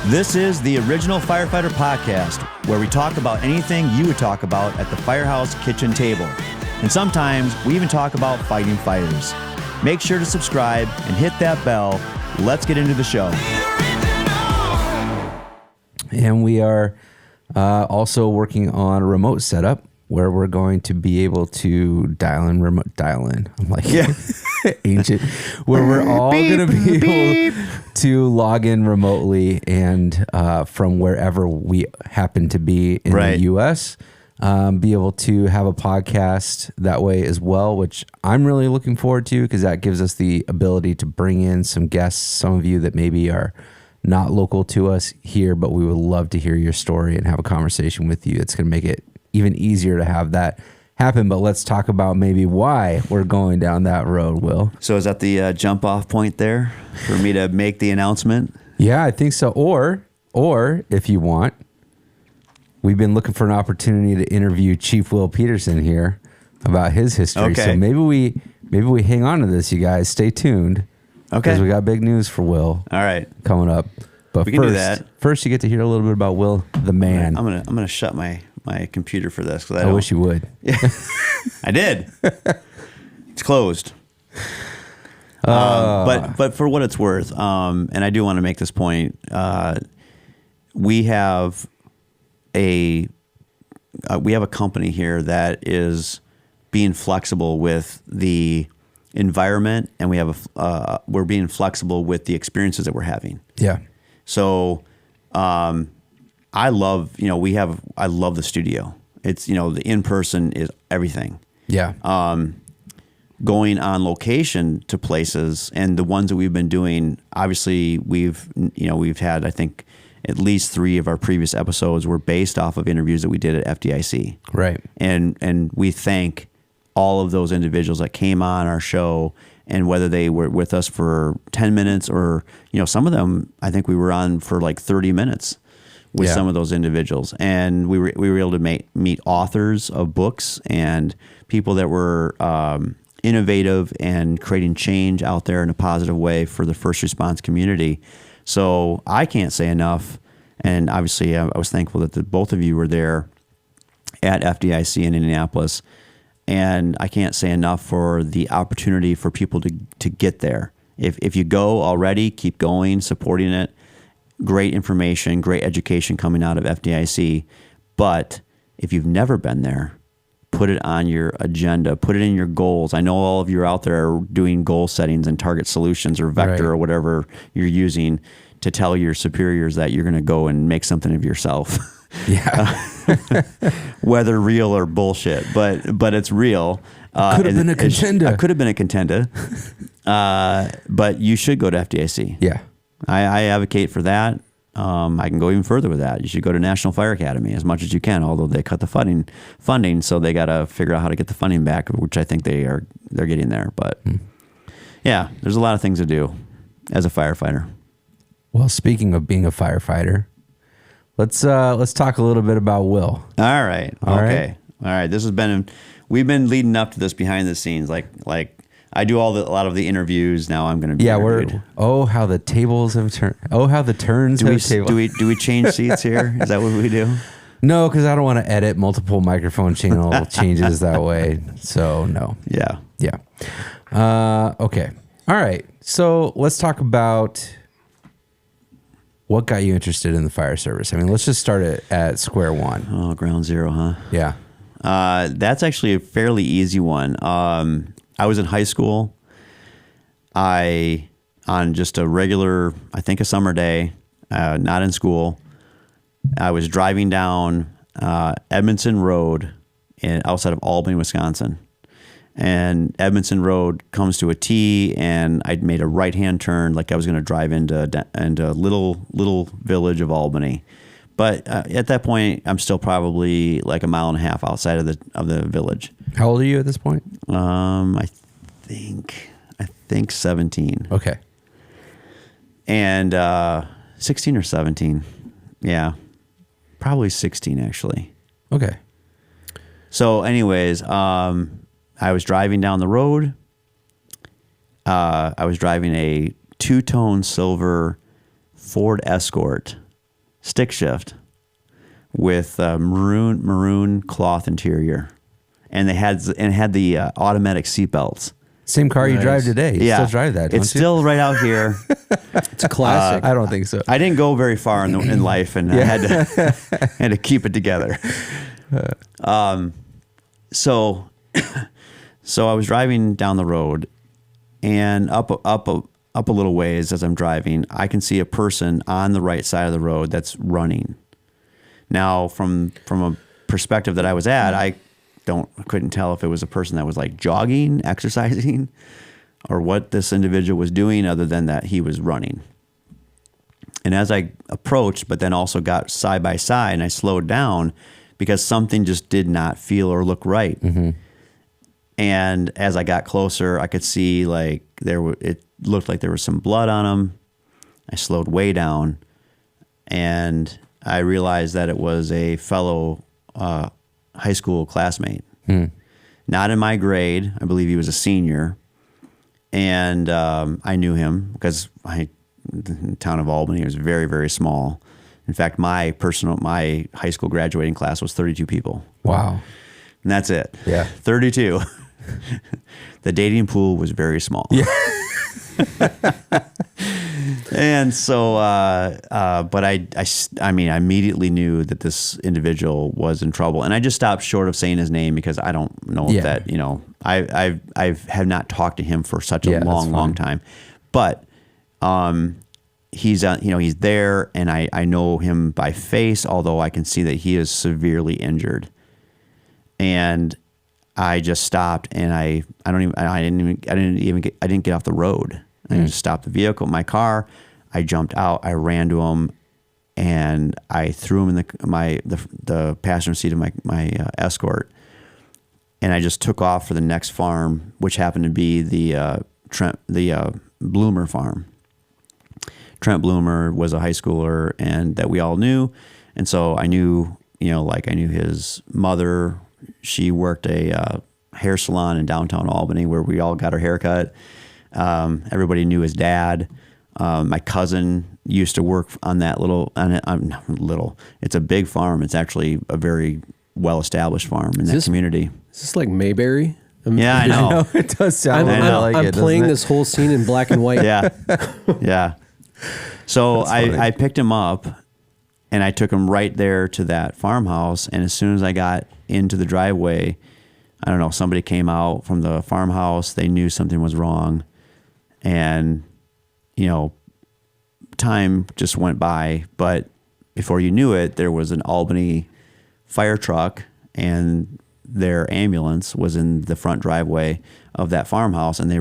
This is the original Firefighter Podcast, where we talk about anything you would talk about at the firehouse kitchen table. And sometimes we even talk about fighting fires. Make sure to subscribe and hit that bell. Let's get into the show. And we are also working on a remote setup where we're going to be able to dial in. I'm like, yeah. Ancient, where we're all going to be able to log in remotely and from wherever we happen to be in the U.S., be able to have a podcast that way as well, which I'm really looking forward to because that gives us the ability to bring in some guests, some of you that maybe are not local to us here, but we would love to hear your story and have a conversation with you. It's going to make it even easier to have that happen, but let's talk about maybe why we're going down that road, Will. So is that the jump off point there for me to make the announcement? Yeah, I think so. Or if you want, we've been looking for an opportunity to interview Chief Will Peterson here about his history. Okay. So maybe we hang on to this, you guys. Stay tuned. Okay. Because we got big news for Will. All right. Coming up. But we can do that. First you get to hear a little bit about Will, the man. I'm gonna shut my computer for this because I wish you would. Yeah, I did. It's closed. But for what it's worth, and I do want to make this point, we have a company here that is being flexible with the environment, and we're being flexible with the experiences that we're having. Yeah. So, I love the studio. It's, the in-person is everything. Yeah. Going on location to places, and the ones that we've been doing, obviously we've had, I think, at least 3 of our previous episodes were based off of interviews that we did at FDIC. Right. And we thank all of those individuals that came on our show, and whether they were with us for 10 minutes or, some of them, I think we were on for like 30 minutes with some of those individuals. And we were able to meet authors of books and people that were innovative and creating change out there in a positive way for the first response community. So I can't say enough. And obviously I was thankful that both of you were there at FDIC in Indianapolis. And I can't say enough for the opportunity for people to get there. If you go already, keep going, supporting it. Great information, great education coming out of FDIC. But if you've never been there, put it on your agenda, put it in your goals. I know all of you are out there doing goal settings and target solutions or vector or whatever you're using to tell your superiors that you're going to go and make something of yourself. Yeah. Whether real or bullshit, but it's real. Could have been a contender. Could have been a contender. But you should go to FDIC. Yeah. I advocate for that. I can go even further with that. You should go to National Fire Academy as much as you can, although they cut the funding, so they got to figure out how to get the funding back, which I think they're getting there. But yeah, there's a lot of things to do as a firefighter. Well, speaking of being a firefighter, let's talk a little bit about Will. All right. Okay. All right. This has been, we've been leading up to this behind the scenes. Like I do a lot of the interviews. Now I'm going to be interviewed. How the tables have turned. Oh, how the turns have tabled. Do we change seats here? Is that what we do? No, because I don't want to edit multiple microphone channel changes that way. So no. Yeah. Yeah. Okay. All right. So let's talk about what got you interested in the fire service. I mean, let's just start at square one. Oh, ground zero, huh? Yeah. That's actually a fairly easy one. I was in high school. On just a regular, I think a summer day, not in school, I was driving down Edmondson Road outside of Albany, Wisconsin. And Edmondson Road comes to a T, and I'd made a right-hand turn like I was going to drive into little village of Albany. But at that point, I'm still probably like a mile and a half outside of the village. How old are you at this point? I think 17. Okay. And 16 or 17. Yeah. Probably 16, actually. Okay. So anyways, I was driving down the road. I was driving a two-tone silver Ford Escort stick shift with maroon cloth interior, and they had the automatic seat belts. Same car you drive today. You yeah, still drive that, don't it's you? still right out here. It's a classic. I don't think so. I didn't go very far in life, and I had to keep it together. So I was driving down the road, and up a little ways as I'm driving, I can see a person on the right side of the road that's running. Now, from a perspective that I was at, I couldn't tell if it was a person that was like jogging, exercising, or what this individual was doing other than that he was running. And as I approached, but then also got side by side, and I slowed down because something just did not feel or look right. Mm-hmm. And as I got closer, I could see like it looked like there was some blood on him. I slowed way down, and I realized that it was a fellow high school classmate. Not in my grade. I believe he was a senior. And I knew him because the town of Albany was very, very small. In fact, my high school graduating class was 32 people. Wow. And that's it. Yeah. 32. The dating pool was very small. Yeah. And so, but I immediately knew that this individual was in trouble, and I just stopped short of saying his name because I don't know if that, I have not talked to him for such a long time, but, he's there, and I know him by face, although I can see that he is severely injured. And I just stopped, and I didn't get off the road. I just stopped the vehicle, my car. I jumped out. I ran to him, and I threw him in the passenger seat of my Escort, and I just took off for the next farm, which happened to be the Bloomer farm. Trent Bloomer was a high schooler, and that we all knew, and so I knew, I knew his mother. She worked a hair salon in downtown Albany where we all got our hair cut. Everybody knew his dad. My cousin used to work on that it's a big farm. It's actually a very well-established farm in that community. Is this like Mayberry? Yeah, I know. I know. It does sound like I'm it. playing this whole scene in black and white. Yeah. Yeah. So I picked him up, and I took him right there to that farmhouse. And as soon as I got into the driveway, I don't know, somebody came out from the farmhouse. They knew something was wrong. And, time just went by. But before you knew it, there was an Albany fire truck, and their ambulance was in the front driveway of that farmhouse. And they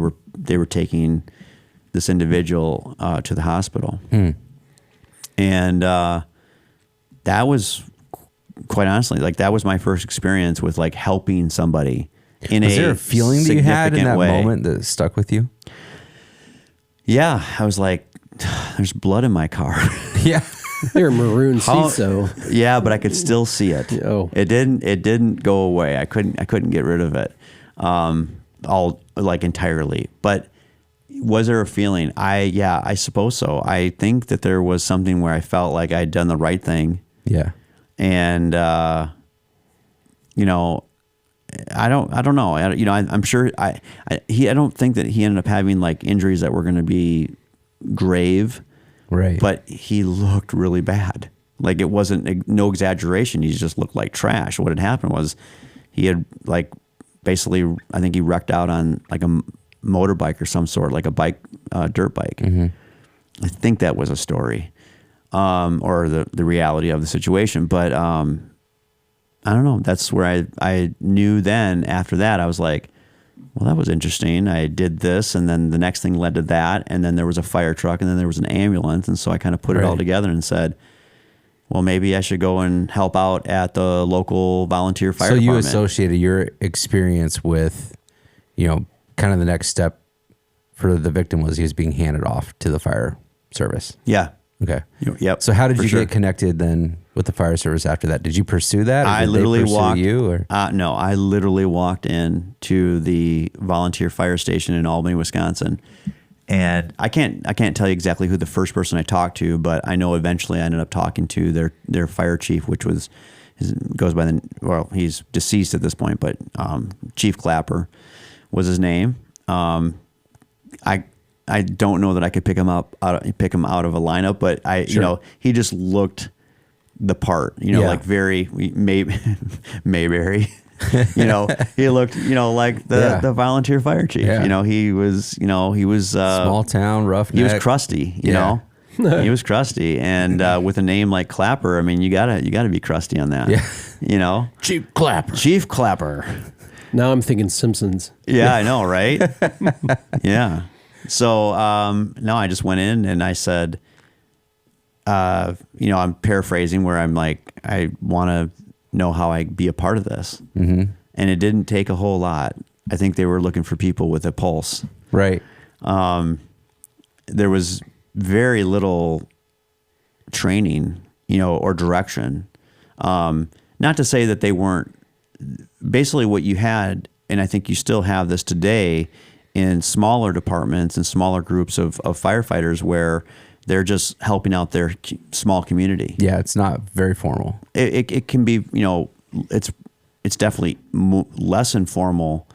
were taking this individual to the hospital. And that was, quite honestly, that was my first experience with helping somebody in Was there a feeling that you had in that way. moment that stuck with you? Yeah, I was like, there's blood in my car. Yeah. They're maroon seats, though. Yeah, but I could still see it. Oh. It didn't go away. I couldn't get rid of it, all entirely. But was there a feeling? I suppose so. I think that there was something where I felt like I'd done the right thing. Yeah. And I don't know. I'm sure I don't think that he ended up having injuries that were going to be grave. Right. But he looked really bad. It wasn't no exaggeration. He just looked like trash. What had happened was he had basically, I think he wrecked out on a motorbike or some sort, like a bike, dirt bike. Mm-hmm. I think that was a story, or the reality of the situation. But I don't know. That's where I knew then. After that, I was like, well, that was interesting. I did this, and then the next thing led to that, and then there was a fire truck, and then there was an ambulance, and so I kind of put it all together and said, well, maybe I should go and help out at the local volunteer fire department. So you associated your experience with, kind of the next step for the victim was he was being handed off to the fire service. Yeah. Okay. Yep. So how did you get connected then with the fire service after that? Did you pursue that? Or I did literally they pursue walked. You or? No, I literally walked in to the volunteer fire station in Albany, Wisconsin, And I can't tell you exactly who the first person I talked to, but I know eventually I ended up talking to their fire chief, which goes by he's deceased at this point, but Chief Clapper was his name. I don't know that I could pick him out of a lineup, but he just looked the part, like very Mayberry. He looked, like the volunteer fire chief. Yeah. He was Small town, roughneck. he was crusty. He was crusty, and with a name like Clapper, I mean, you gotta be crusty on that. Yeah. Chief Clapper. Now I'm thinking Simpsons. Yeah, I know, right? Yeah. So no, I just went in and I said, I'm paraphrasing where I'm like, I want to know how I be a part of this. Mm-hmm. And it didn't take a whole lot. I think they were looking for people with a pulse. Right. There was very little training, or direction. Not to say that they weren't. Basically what you had, and I think you still have this today in smaller departments and smaller groups of firefighters where they're just helping out their small community. Yeah, it's not very formal. It can be, it's definitely less informal,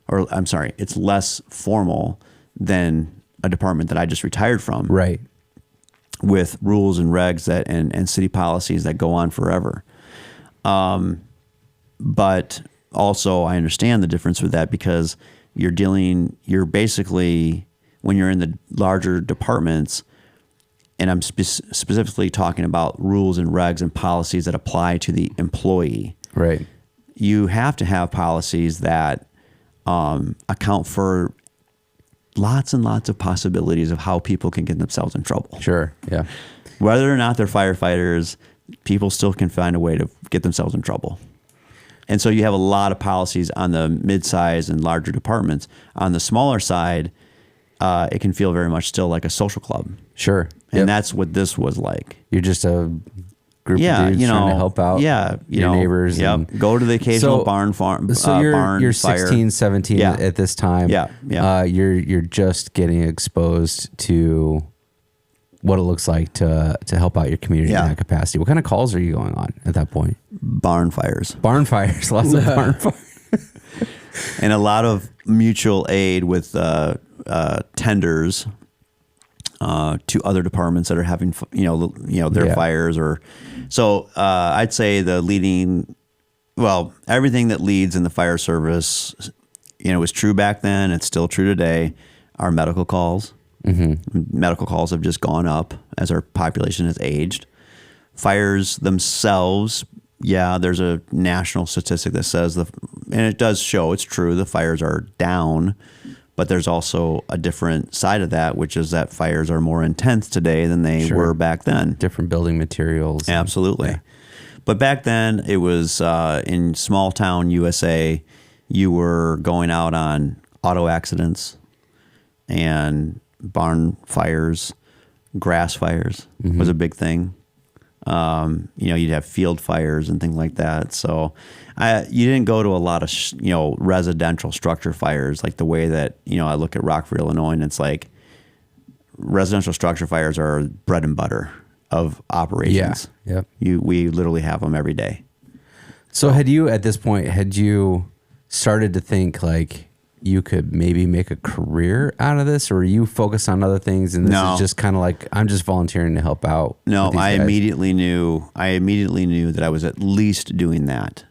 or I'm sorry, it's less formal than a department that I just retired from. Right. With rules and regs and city policies that go on forever. But also I understand the difference with that because you're basically, when you're in the larger departments, and I'm specifically talking about rules and regs and policies that apply to the employee. Right. You have to have policies that account for lots and lots of possibilities of how people can get themselves in trouble. Sure. Yeah. Whether or not they're firefighters, people still can find a way to get themselves in trouble. And so you have a lot of policies on the mid-size and larger departments. On the smaller side, it can feel very much still like a social club. Sure. And that's what this was like. You're just a group of dudes trying to help out your neighbors. Yep. And go to the occasional barn farm. So you're 16, 17 at this time. Yeah. You're just getting exposed to what it looks like to help out your community in that capacity. What kind of calls are you going on at that point? Barn fires. Barn fires. Lots of barn fires. And a lot of mutual aid with tenders to other departments that are having their fires, or so I'd say everything that leads in the fire service, was true back then. It's still true today. Our medical calls. Mm-hmm. Medical calls have just gone up as our population has aged. Fires themselves, there's a national statistic that says and it does show it's true, the fires are down, but there's also a different side of that, which is that fires are more intense today than they were back then. Different building materials. Absolutely. But back then it was in small town USA, you were going out on auto accidents and barn fires, grass fires was a big thing. You'd have field fires and things like that. So you didn't go to a lot of, residential structure fires like the way that, I look at Rockford, Illinois, and it's like residential structure fires are bread and butter of operations. Yeah. We literally have them every day. So had you started to think like you could maybe make a career out of this, or are you focused on other things and this is just kind of like, I'm just volunteering to help out? No, I immediately knew that I was at least doing that.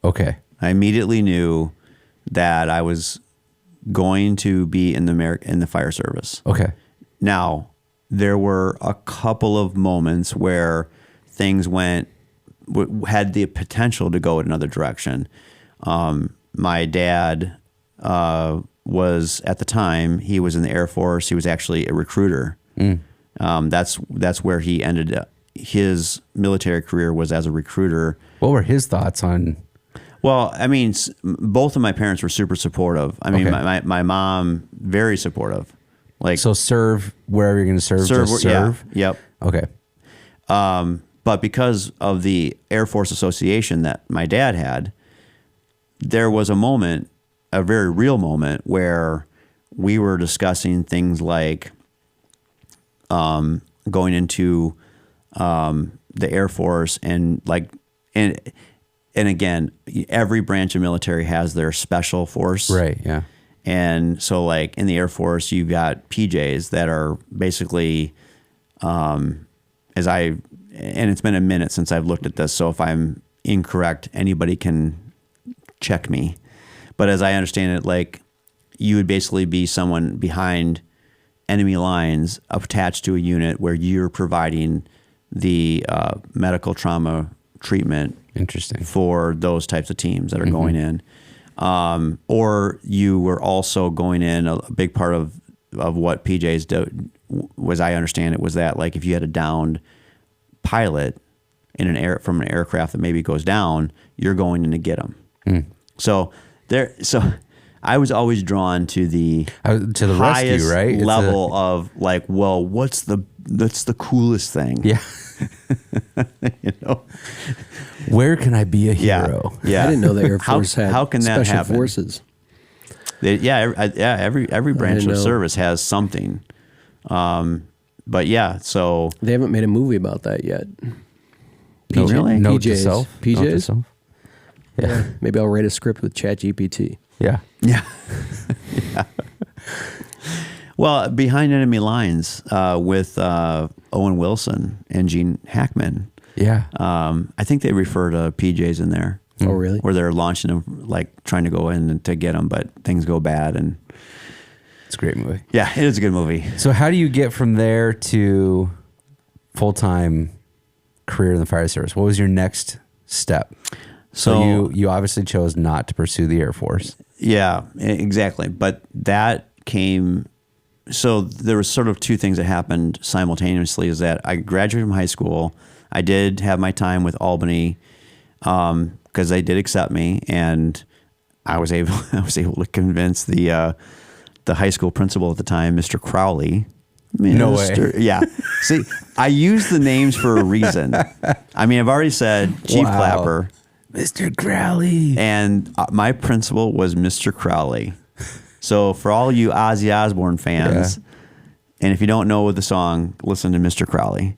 Okay. I immediately knew that I was going to be in the fire service. Okay. Now, there were a couple of moments where things had the potential to go in another direction. My dad was, at the time, he was in the Air Force. He was actually a recruiter. That's where he ended up. His military career was as a recruiter. What were his thoughts on? Well, I mean, both of my parents were super supportive. I mean, my mom, very supportive. Like, so serve wherever you're going to serve. Just serve. Yeah, yep. Okay. But because of the Air Force Association that my dad had, there was a moment, a very real moment, where we were discussing things like going into the Air Force and again, every branch of military has their special force. Right. Yeah. And so like in the Air Force, you've got PJs that are basically, and it's been a minute since I've looked at this. So if I'm incorrect, anybody can check me. But as I understand it, like you would basically be someone behind enemy lines attached to a unit where you're providing the medical trauma treatment. Interesting. For those types of teams that are going in. Or you were also going in, a big part of what PJs do, was I understand it, was that like if you had a downed pilot from an aircraft that maybe goes down, you're going in to get them. So I was always drawn to the rescue, highest right? level of like, well, that's the coolest thing. Yeah. You know, where can I be a hero? Yeah. I didn't know the Air Force had how can that special happen? forces. Every branch of know. service has something. But yeah, so They haven't made a movie about that yet. No, really? Note to PJs. self. Note to PJs? self. Yeah. Maybe I'll write a script with ChatGPT. Yeah. yeah. Well, Behind Enemy Lines with Owen Wilson and Gene Hackman. Yeah. I think they refer to PJs in there. Oh, really? Where they're launching them, like trying to go in to get them, but things go bad. And It's a great movie. yeah, it is a good movie. So how do you get from there to full-time career in the fire service? What was your next step? So you obviously chose not to pursue the Air Force. Yeah, exactly. But that came, so there was sort of two things that happened simultaneously. Is that I graduated from high school. I did have my time with Albany because they did accept me, and I was able to convince the high school principal at the time, Mr. Crowley. No way. Yeah. See, I use the names for a reason. I mean, I've already said Chief Wow. Clapper. Mr. Crowley. And my principal was Mr. Crowley. So for all you Ozzy Osbourne fans, and if you don't know the song, listen to Mr. Crowley.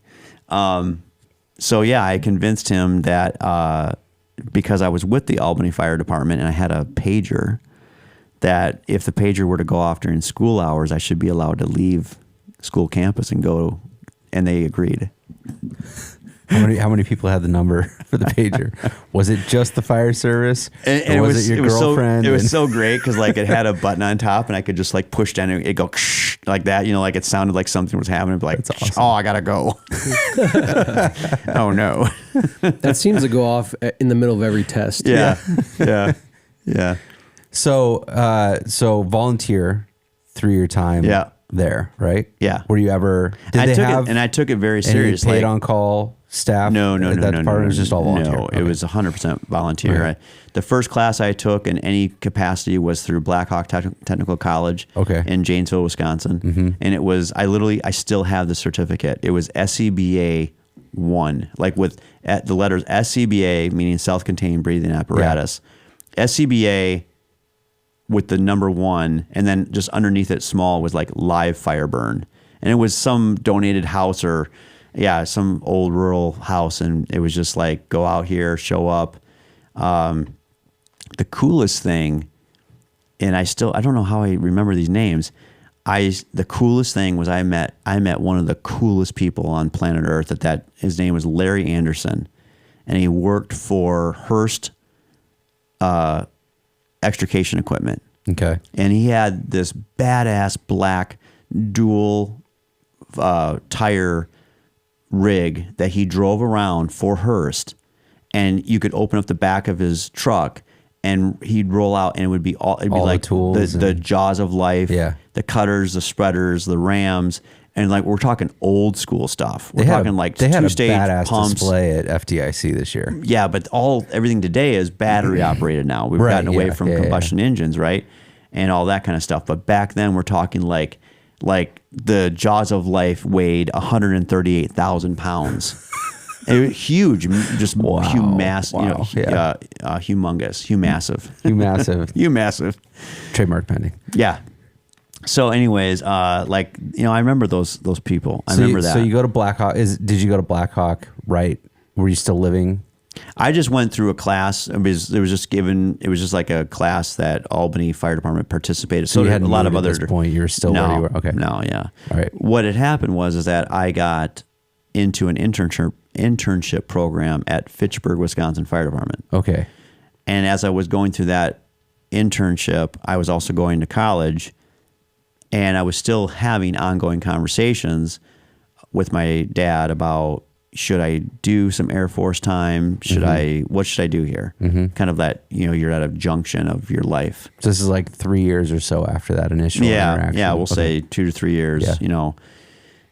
So yeah, I convinced him that because I was with the Albany Fire Department and I had a pager, that if the pager were to go off during school hours, I should be allowed to leave school campus and go. And they agreed. How many people had the number for the pager? Was it just the fire service? And or was it your girlfriend? It was so great because like it had a button on top, and I could just like push down and it go like that. You know, like it sounded like something was happening. Like, That's awesome. Oh, I gotta go. Oh no. That seems to go off in the middle of every test. Yeah. So volunteer through your time there, right? Yeah. Were you ever, I took it very seriously. Paid on call staff? No. That department was just all volunteer. No, it was 100% volunteer. Okay. The first class I took in any capacity was through Blackhawk Technical College in Janesville, Wisconsin. And it was, I still have the certificate. It was SCBA 1, like with the letters SCBA, meaning self-contained breathing apparatus. SCBA with the number 1, and then just underneath it small was like live fire burn. And it was some donated house or some old rural house, and it was just like, go out here, show up. The coolest thing, and I don't know how I remember these names. The coolest thing was I met one of the coolest people on planet Earth. His name was Larry Anderson, and he worked for Hearst extrication equipment. Okay. And he had this badass black dual tire rig that he drove around for Hearst, and you could open up the back of his truck and he'd roll out, and it would be all like the tools, the jaws of life, the cutters, the spreaders, the rams, and like we're talking old school stuff. We're talking like they had a two-stage badass pumps. display at FDIC this year. Yeah, but everything today is battery operated now. We've gotten away from combustion engines, right? And all that kind of stuff. But back then we're talking like the jaws of life weighed 138,000 pounds. It was huge, just humongous, Massive. massive. Trademark pending. Yeah. So anyways, like, you know, I remember those people. I remember that. So you go to Blackhawk. Did you go to Blackhawk, right? Were you still living? I just went through a class. It was just like a class that Albany Fire Department participated. So you had a lot of at other this point. You were still where you were. Okay. No, yeah. All right. What had happened is that I got into an internship program at Fitchburg, Wisconsin Fire Department. Okay. And as I was going through that internship, I was also going to college, and I was still having ongoing conversations with my dad about, should I do some Air Force time? What should I do here? Kind of that, you know, you're at a junction of your life. So this is like 3 years or so after that initial interaction. Yeah, we'll say 2 to 3 years, you know.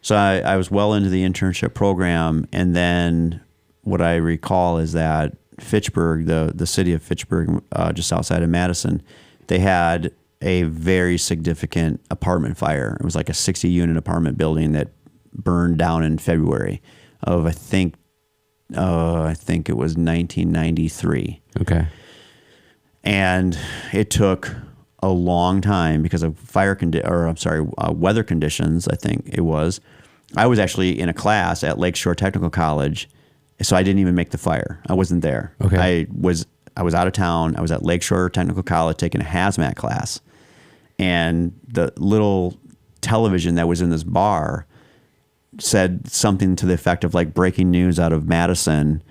So I was well into the internship program, and then what I recall is that Fitchburg, the city of Fitchburg, just outside of Madison, they had a very significant apartment fire. It was like a 60-unit apartment building that burned down in February of, I think it was 1993. Okay. And it took a long time because of weather conditions, I think it was. I was actually in a class at Lakeshore Technical College, so I didn't even make the fire. I wasn't there. Okay. I was out of town. I was at Lakeshore Technical College taking a hazmat class. And the little television that was in this bar said something to the effect of like, breaking news out of Madison,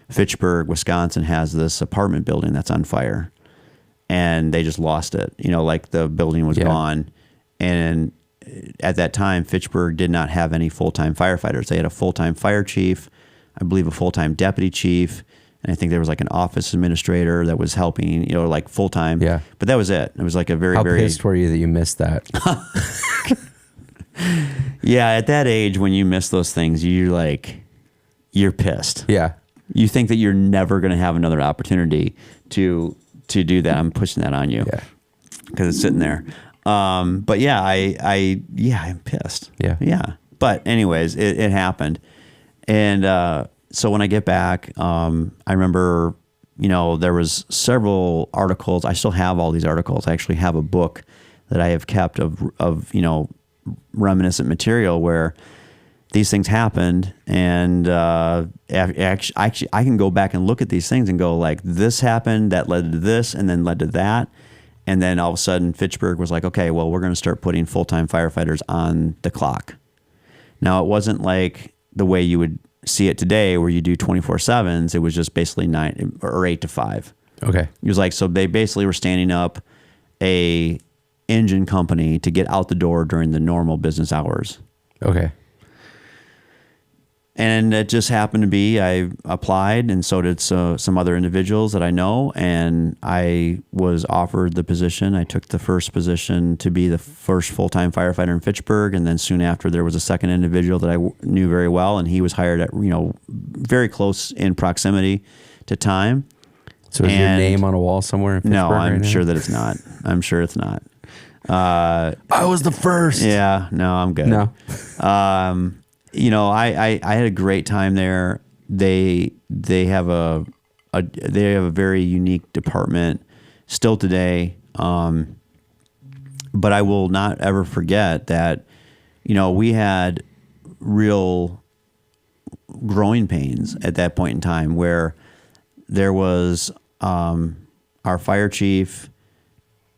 Fitchburg, Wisconsin has this apartment building that's on fire. And they just lost it. You know, like the building was gone. And at that time, Fitchburg did not have any full-time firefighters. They had a full-time fire chief, I believe a full-time deputy chief, and I think there was like an office administrator that was helping, you know, like full-time. Yeah. But that was it. It was like a very, How pissed were you that you missed that? Yeah, at that age, when you miss those things, you're pissed. Yeah. You think that you're never going to have another opportunity to do that. I'm pushing that on you. Yeah. Because it's sitting there. But yeah, I'm pissed. Yeah. Yeah. But anyways, it happened. And so when I get back, I remember, you know, there was several articles. I still have all these articles. I actually have a book that I have kept of you know, reminiscent material where these things happened. And actually, I can go back and look at these things and go like, this happened, that led to this, and then led to that. And then all of a sudden, Fitchburg was like, okay, well, we're going to start putting full-time firefighters on the clock. Now, it wasn't like the way you would see it today where you do 24/7s. It was just basically 9 or 8 to 5. Okay. It was like, so they basically were standing up a engine company to get out the door during the normal business hours. Okay. And it just happened to be, I applied, and so did some other individuals that I know, and I was offered the position. I took the first position to be the first full-time firefighter in Fitchburg, and then soon after there was a second individual that I knew very well, and he was hired at, you know, very close in proximity to time. So is your name on a wall somewhere in Fitchburg? No, I'm right sure that it's not. I'm sure it's not. I was the first. Yeah, no, I'm good. No. You know, I had a great time there. They have a very unique department still today. But I will not ever forget that, you know, we had real growing pains at that point in time where there was our fire chief,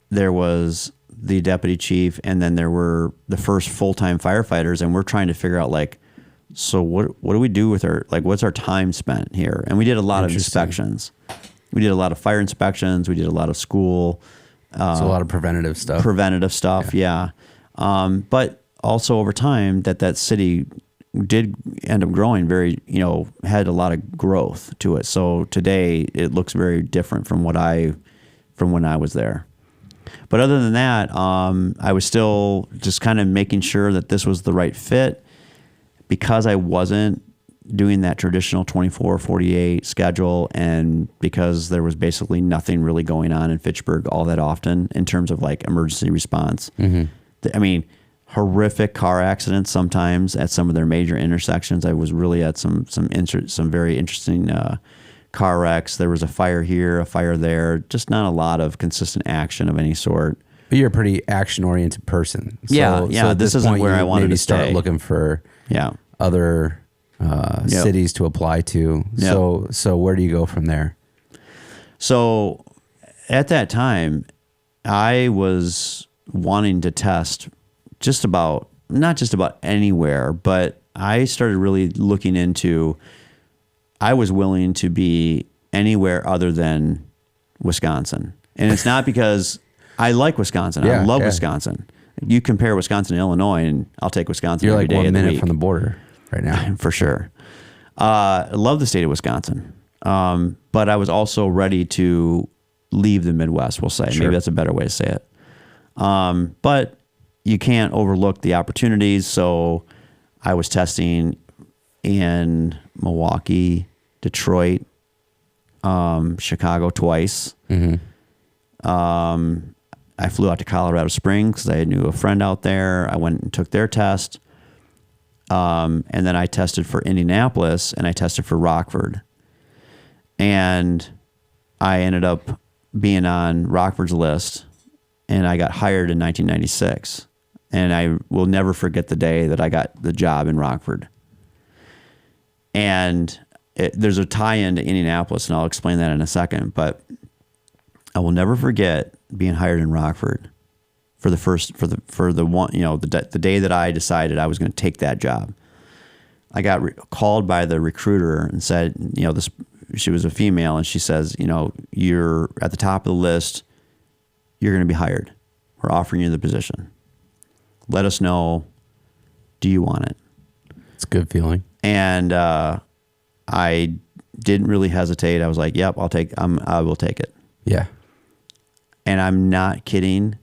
there was the deputy chief, and then there were the first full-time firefighters, and we're trying to figure out like, so what do we do with our, like, what's our time spent here? And we did a lot of inspections. We did a lot of fire inspections. We did a lot of school. So a lot of preventative stuff. Yeah. But also over time that city did end up growing very, you know, had a lot of growth to it. So today it looks very different from when I was there. But other than that, I was still just kind of making sure that this was the right fit because I wasn't doing that traditional 24/48 schedule, and because there was basically nothing really going on in Fitchburg all that often in terms of like emergency response. Mm-hmm. I mean, horrific car accidents sometimes at some of their major intersections. I was really at some very interesting car wrecks. There was a fire here, a fire there, just not a lot of consistent action of any sort. But you're a pretty action oriented person. So, Yeah, So at this this isn't point, where you I wanted maybe to start stay. looking for Yeah. other cities to apply to. Yep. So where do you go from there? So at that time, I was wanting to test not just about anywhere, but I started really looking into, I was willing to be anywhere other than Wisconsin. And it's not because I like Wisconsin. I love Wisconsin. You compare Wisconsin to Illinois, and I'll take Wisconsin You're every like day 1 of the minute week. from the border right now. For sure. I love the state of Wisconsin. But I was also ready to leave the Midwest, we'll say. Sure. Maybe that's a better way to say it. But you can't overlook the opportunities. So I was testing in Milwaukee, Detroit, Chicago twice. Mm-hmm. I flew out to Colorado Springs because I knew a friend out there. I went and took their test. And then I tested for Indianapolis and I tested for Rockford. And I ended up being on Rockford's list, and I got hired in 1996. And I will never forget the day that I got the job in Rockford. And there's a tie-in to Indianapolis, and I'll explain that in a second. But I will never forget being hired in Rockford for the day that I decided I was going to take that job. I got called by the recruiter and said, she was a female, and she says, you're at the top of the list. You're going to be hired. We're offering you the position. Let us know. Do you want it? It's a good feeling. And I didn't really hesitate. I was like, yep, I will take it. Yeah. And I'm not kidding.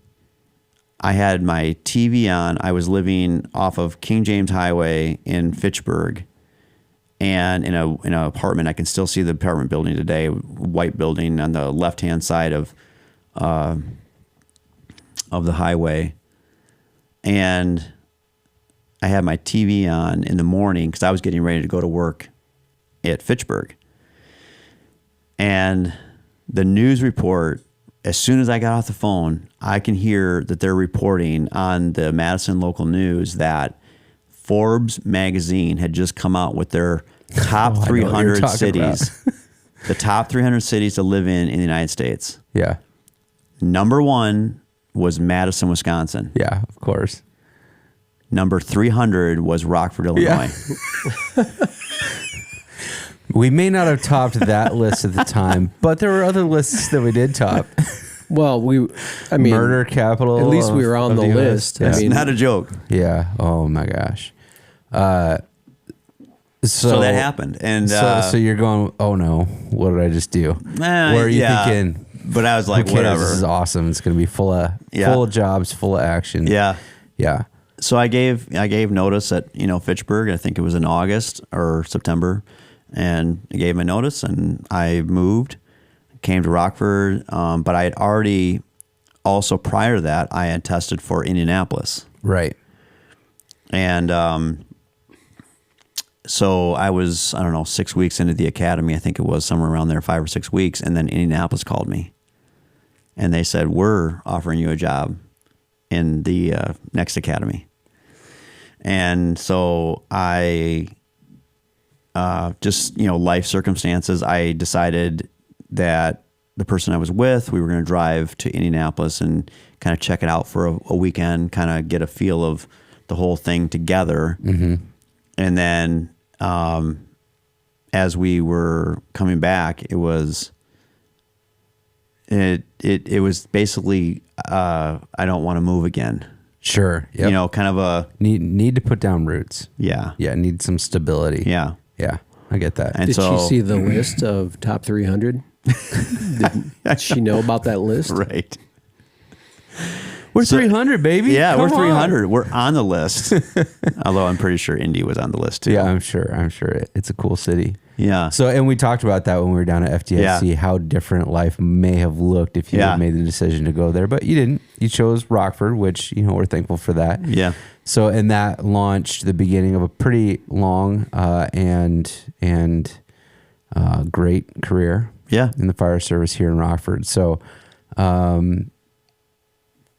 I had my TV on. I was living off of King James Highway in Fitchburg, and in an apartment. I can still see the apartment building today, white building on the left-hand side of the highway. And I had my TV on in the morning because I was getting ready to go to work at Fitchburg. And the news report, as soon as I got off the phone, I can hear that they're reporting on the Madison local news that Forbes magazine had just come out with their top 300 cities, the top 300 cities to live in the United States. Yeah. Number 1 was Madison, Wisconsin. Yeah, of course. Number 300 was Rockford, Illinois. Yeah. We may not have topped that list at the time, but there were other lists that we did top. Well, Murder capital. At least we were on the list. Yeah. That's not a joke. Yeah. Oh my gosh. So that happened. And so you're going, oh no, what did I just do? Where are you thinking? But I was like, Who cares? whatever. This is awesome. It's going to be full of jobs, full of action. Yeah. Yeah. So I gave notice at Fitchburg. I think it was in August or September, and I gave my notice, and I moved, came to Rockford. But I had already, also prior to that, I had tested for Indianapolis. Right. And so I was, 6 weeks into the academy. I think it was somewhere around there, 5 or 6 weeks, and then Indianapolis called me, and they said, "We're offering you a job in the next academy." And so I just, life circumstances, I decided that the person I was with, we were going to drive to Indianapolis and kind of check it out for a weekend, kind of get a feel of the whole thing together. Mm-hmm. And then as we were coming back, it was basically I don't want to move again. Sure. Yep. Kind of a need to put down roots. Yeah. Yeah. Need some stability. Yeah. Yeah. I get that. And Did so, she see the list of top 300? Did she know about that list? Right. We're 300, baby. Yeah, Come we're 300. on. We're on the list. Although I'm pretty sure Indy was on the list too. Yeah, I'm sure. It's a cool city. Yeah. So, and we talked about that when we were down at FDIC, Yeah. how different life may have looked if you had made the decision to go there, but you didn't. You chose Rockford, which, we're thankful for that. Yeah. So, and that launched the beginning of a pretty long and great career. Yeah. In the fire service here in Rockford. So,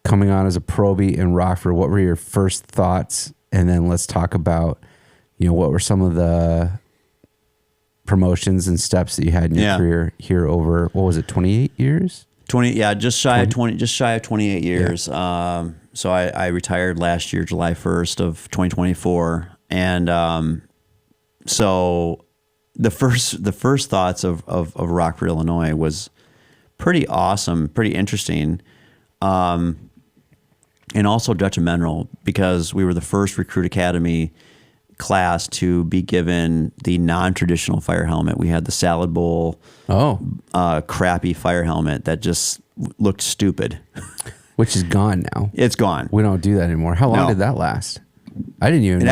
coming on as a probie in Rockford, what were your first thoughts? And then let's talk about, what were some of the promotions and steps that you had in your career here over, what was it, 28 years? 20, yeah, just shy of 28 years. Yeah. So I retired last year, July 1st of 2024. And so the first thoughts of Rockford, Illinois was pretty awesome, pretty interesting. And also detrimental because we were the first recruit academy class to be given the non-traditional fire helmet. We had the salad bowl, crappy fire helmet that just looked stupid. Which is gone now. It's gone. We don't do that anymore. How long did that last? I didn't even know It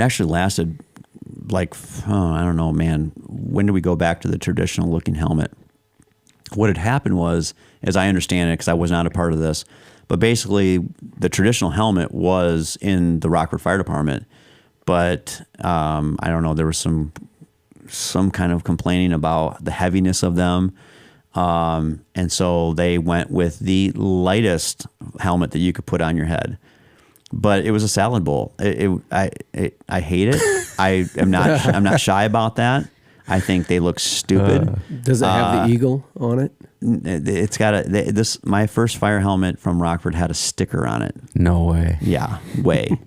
actually lasted like, I don't know, man. When do we go back to the traditional looking helmet? What had happened was, as I understand it, because I was not a part of this, but basically the traditional helmet was in the Rockford Fire Department, but I don't know, there was some kind of complaining about the heaviness of them, and so they went with the lightest helmet that you could put on your head. But it was a salad bowl. I hate it. I'm not shy about that. I think they look stupid. Does it have the eagle on it? It's got my first fire helmet from Rockford had a sticker on it. No way. Yeah, way.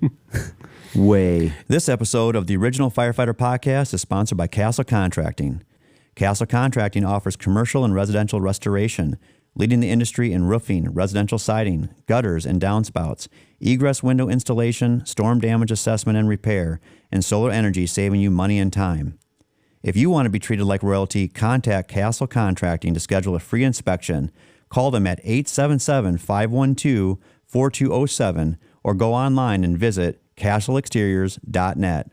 Way. This episode of the original Firefighter Podcast is sponsored by Castle Contracting. Castle Contracting offers commercial and residential restoration, leading the industry in roofing, residential siding, gutters and downspouts, egress window installation, storm damage assessment and repair, and solar energy, saving you money and time. If you want to be treated like royalty, contact Castle Contracting to schedule a free inspection. Call them at 877-512-4207 or go online and visit castleexteriors.net.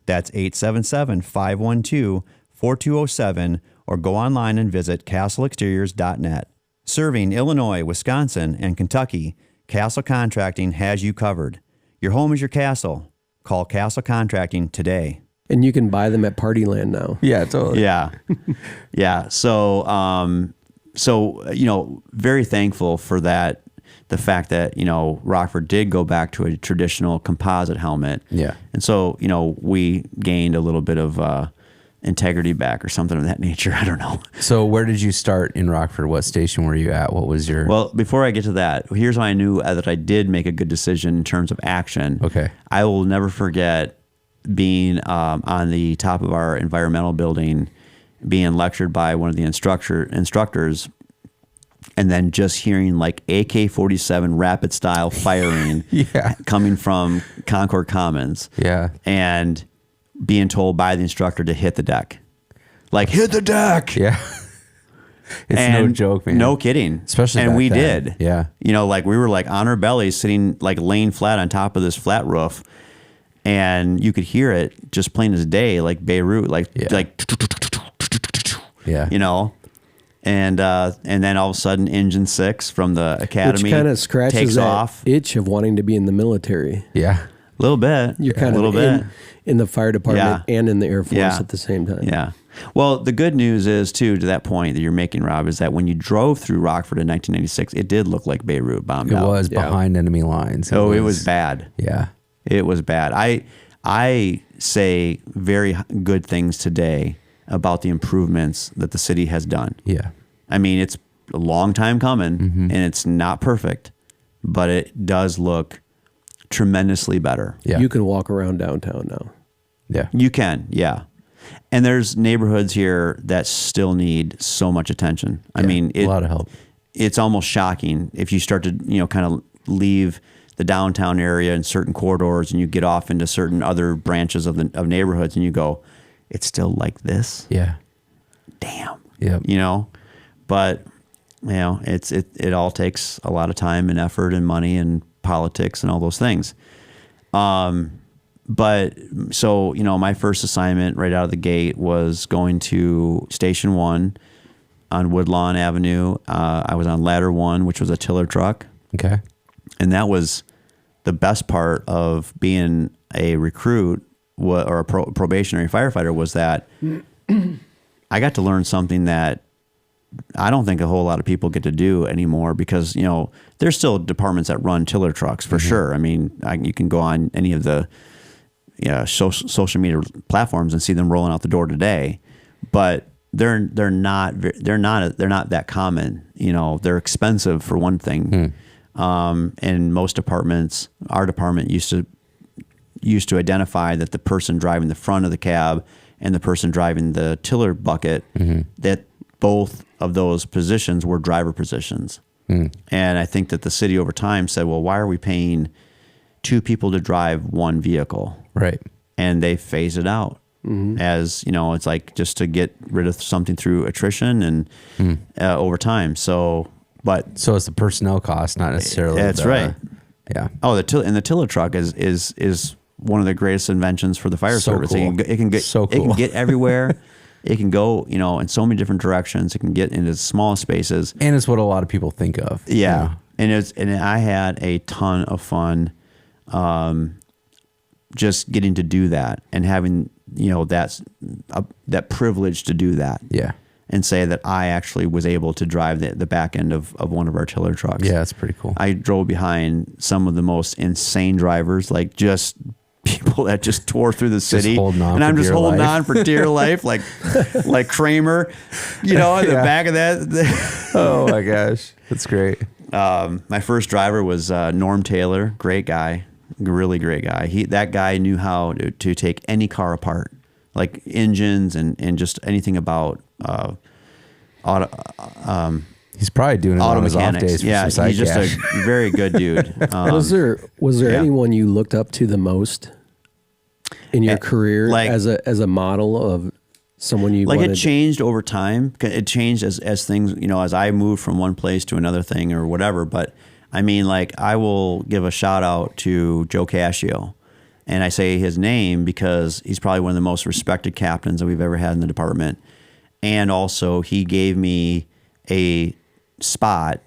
That's 877-512-4207 or go online and visit castleexteriors.net. Serving Illinois, Wisconsin, and Kentucky, Castle Contracting has you covered. Your home is your castle. Call Castle Contracting today. And you can buy them at Partyland now. Yeah, totally. Yeah. Yeah. So, very thankful for that. The fact that, Rockford did go back to a traditional composite helmet. Yeah. And so, we gained a little bit of integrity back or something of that nature. I don't know. So where did you start in Rockford? What station were you at? What was your... Well, before I get to that, here's how I knew that I did make a good decision in terms of action. Okay. I will never forget being on the top of our environmental building, being lectured by one of the instructors, and then just hearing like AK-47 rapid style firing coming from Concord Commons. Yeah. And being told by the instructor to hit the deck. Like, hit the deck! Yeah. It's no joke, man. No kidding. Especially and back we then. did. Yeah. Like we were like on our bellies sitting like laying flat on top of this flat roof. And you could hear it just plain as day, like Beirut, like, yeah. And then all of a sudden, Engine 6 from the academy Which kind of scratches takes that off. itch of wanting to be in the military. Yeah. A little bit. You're kind of in the fire department and in the Air Force at the same time. Yeah. Well, the good news is, too, to that point that you're making, Rob, is that when you drove through Rockford in 1996, it did look like Beirut bombed out. It was behind enemy lines. It was bad. Yeah. It was bad. I say very good things today about the improvements that the city has done. Yeah. I mean, it's a long time coming, and it's not perfect, but it does look tremendously better. Yeah. You can walk around downtown now. Yeah. You can, yeah. And there's neighborhoods here that still need so much attention. I mean, a lot of help. It's almost shocking if you start to, kind of leave the downtown area and certain corridors and you get off into certain other branches of neighborhoods and you go, it's still like this? Yeah. Damn. Yeah. But it all takes a lot of time and effort and money and politics and all those things. But so, my first assignment right out of the gate was going to Station 1 on Woodlawn Avenue. I was on Ladder 1, which was a tiller truck. Okay. And that was the best part of being a recruit or a probationary firefighter, was that I got to learn something that I don't think a whole lot of people get to do anymore because, you know, there's still departments that run tiller trucks for sure. I mean, you can go on any of the social media platforms and see them rolling out the door today, but they're not that common. You know, they're expensive for one thing. And most departments, our department used to identify that the person driving the front of the cab and the person driving the tiller bucket, that both of those positions were driver positions. And I think that the city over time said, well, why are we paying two people to drive one vehicle? Right. And they phase it out as, you know, it's like just to get rid of something through attrition and over time. So it's the personnel cost, not necessarily. That's right. Yeah. Oh, the tiller truck is one of the greatest inventions for the fire service. Cool. It can get so cool. It can get everywhere. It can go, you know, in so many different directions. It can get into small spaces. And it's what a lot of people think of. Yeah. You know? And I had a ton of fun just getting to do that and having, you know, that privilege to do that. Yeah. And say that I actually was able to drive the back end of one of our tiller trucks. Yeah, that's pretty cool. I drove behind some of the most insane drivers, like just people that just tore through the city. And I'm just holding on for dear life, like Kramer, you know, in the back of that. Oh my gosh. That's great. My first driver was Norm Taylor, great guy, really great guy. That guy knew how to take any car apart, like engines and just anything about he's probably doing it on his off days. Yeah, he's just a very good dude. Was there anyone you looked up to the most in your career, like, as a model of someone you wanted? It changed over time. It changed as things, you know, as I moved from one place to another thing or whatever. But I mean, like, I will give a shout out to Joe Cascio. And I say his name because he's probably one of the most respected captains that we've ever had in the department. And also he gave me a spot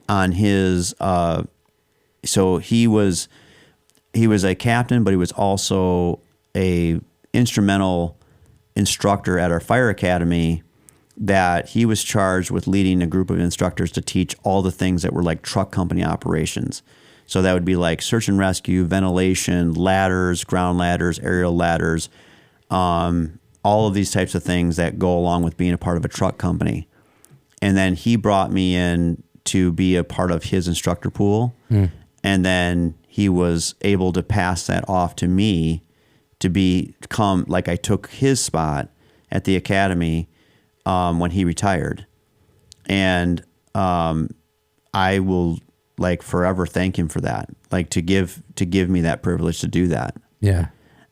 on his, so he was a captain, but he was also a instrumental instructor at our fire academy, that he was charged with leading a group of instructors to teach all the things that were like truck company operations. So that would be like search and rescue, ventilation, ladders, ground ladders, aerial ladders, all of these types of things that go along with being a part of a truck company. And then he brought me in to be a part of his instructor pool. And then he was able to pass that off to me to become, like, I took his spot at the academy when he retired. And I will, like, forever thank him for that, like to give me that privilege to do that. Yeah.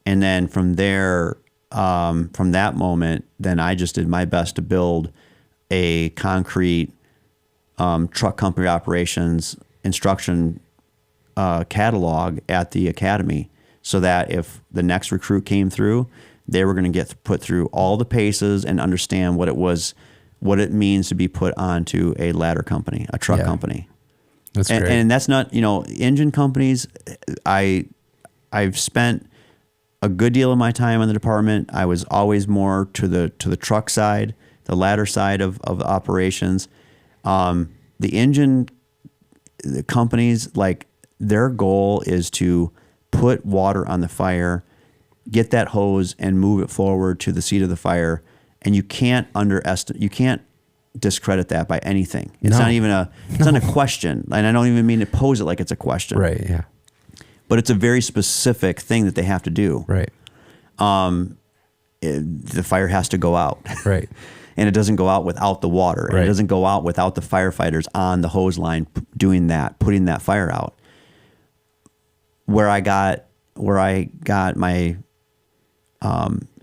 And then from there, from that moment, then I just did my best to build a concrete truck company operations instruction catalog at the academy, so that if the next recruit came through, they were going to get put through all the paces and understand what it means to be put onto a ladder company, a truck company. That's great. And that's not, you know, engine companies. I've spent a good deal of my time in the department. I was always more to the truck side, the ladder side of the operations. The engine companies, like, their goal is to put water on the fire, get that hose and move it forward to the seat of the fire. And you can't discredit that by anything. It's not even it's not a question. And I don't even mean to pose it like it's a question. Right. Yeah. But it's a very specific thing that they have to do. Right. The fire has to go out. Right. And it doesn't go out without the water. And it doesn't go out without the firefighters on the hose line doing that, putting that fire out. Where I got my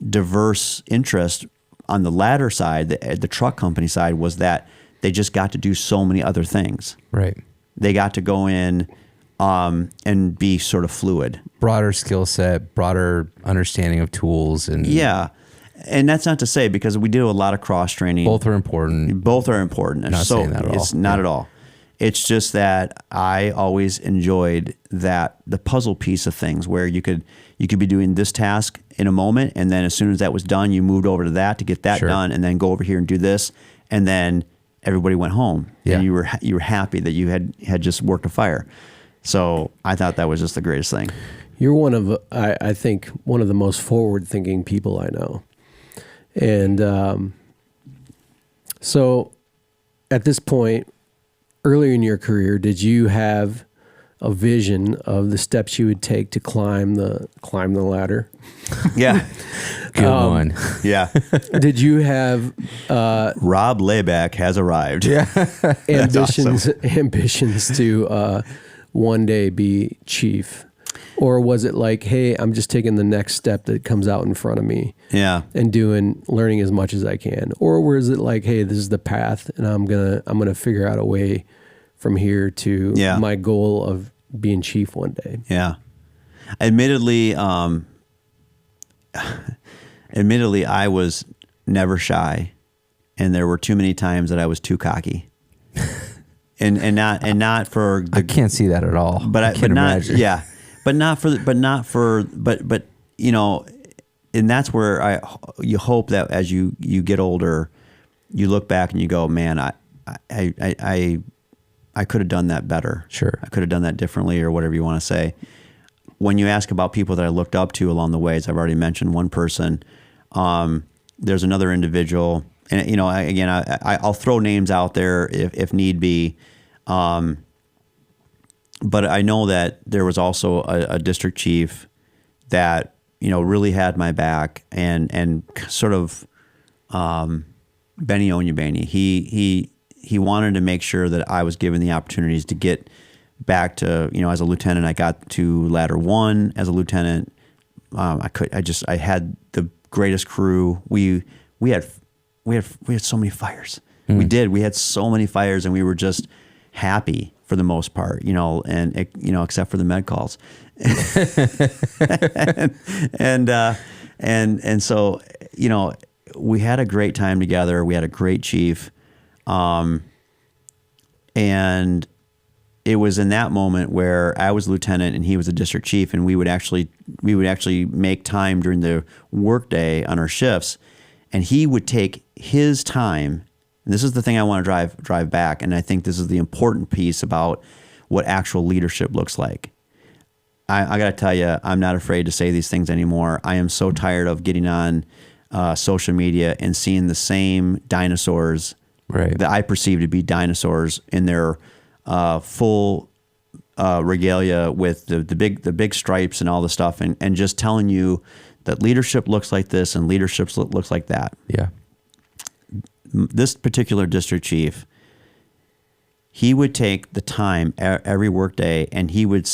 diverse interest on the ladder side, the truck company side, was that they just got to do so many other things. Right. They got to go in and be sort of fluid. Broader skill set, broader understanding of tools. Yeah. And that's not to say, because we do a lot of cross training. Both are important. Both are important. And not so saying that at all. It's not at all. It's just that I always enjoyed the puzzle piece of things, where you could be doing this task in a moment, and then as soon as that was done, you moved over to that to get that done, and then go over here and do this, and then everybody went home, Yeah. and you were happy that you had just worked a fire. So I thought that was just the greatest thing. You're one of, I think, one of the most forward-thinking people I know. And so at this point, earlier in your career, did you have a vision of the steps you would take to climb the ladder? Yeah. Good one. Yeah. Did you have Rob Layback has arrived. Yeah. ambitions to one day be chief? Or was it like, hey, I'm just taking the next step that comes out in front of me? Yeah. And learning as much as I can? Or was it like, hey, this is the path, and I'm gonna figure out a way from here to my goal of being chief one day? Yeah. Admittedly, I was never shy, and there were too many times that I was too cocky. And not for I can't see that at all. But can't imagine. Yeah. But you know, and that's where you hope that as you get older, you look back and you go, man, I could have done that better. Sure. I could have done that differently, or whatever you want to say. When you ask about people that I looked up to along the way, as I've already mentioned one person, there's another individual, and, you know, I'll throw names out there if need be. But I know that there was also a district chief that, you know, really had my back, and sort of, Benny Onyebane. He wanted to make sure that I was given the opportunities to get back to, you know, as a lieutenant. I got to ladder 1 as a lieutenant. I had the greatest crew. We had so many fires. We had so many fires, and we were just happy for the most part, you know, and you know, except for the med calls. and so, you know, we had a great time together. We had a great chief. And it was in that moment where I was lieutenant and he was a district chief, and we would actually make time during the workday on our shifts, and he would take his time. And this is the thing I want to drive back, and I think this is the important piece about what actual leadership looks like. I got to tell you, I'm not afraid to say these things anymore. I am so tired of getting on social media and seeing the same dinosaurs that I perceive to be dinosaurs in their full regalia with the big stripes and all the stuff, and just telling you that leadership looks like this and leadership looks like that. Yeah. This particular district chief, he would take the time every workday, and he would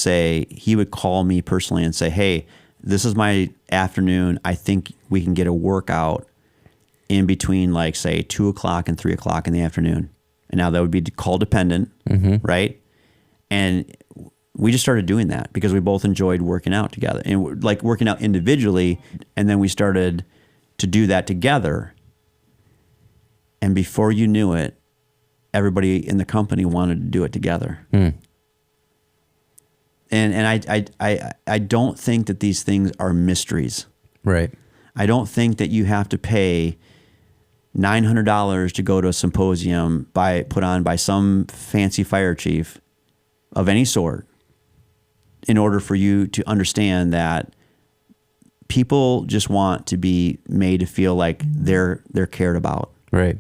call me personally and say, hey, this is my afternoon. I think we can get a workout in between, like, say, 2 o'clock and 3 o'clock in the afternoon. And now that would be call dependent, right? And we just started doing that because we both enjoyed working out together, and like working out individually. And then we started to do that together. And before you knew it, everybody in the company wanted to do it together. And I don't think that these things are mysteries. Right. I don't think that you have to pay $900 to go to a symposium put on by some fancy fire chief of any sort in order for you to understand that people just want to be made to feel like they're cared about. Right.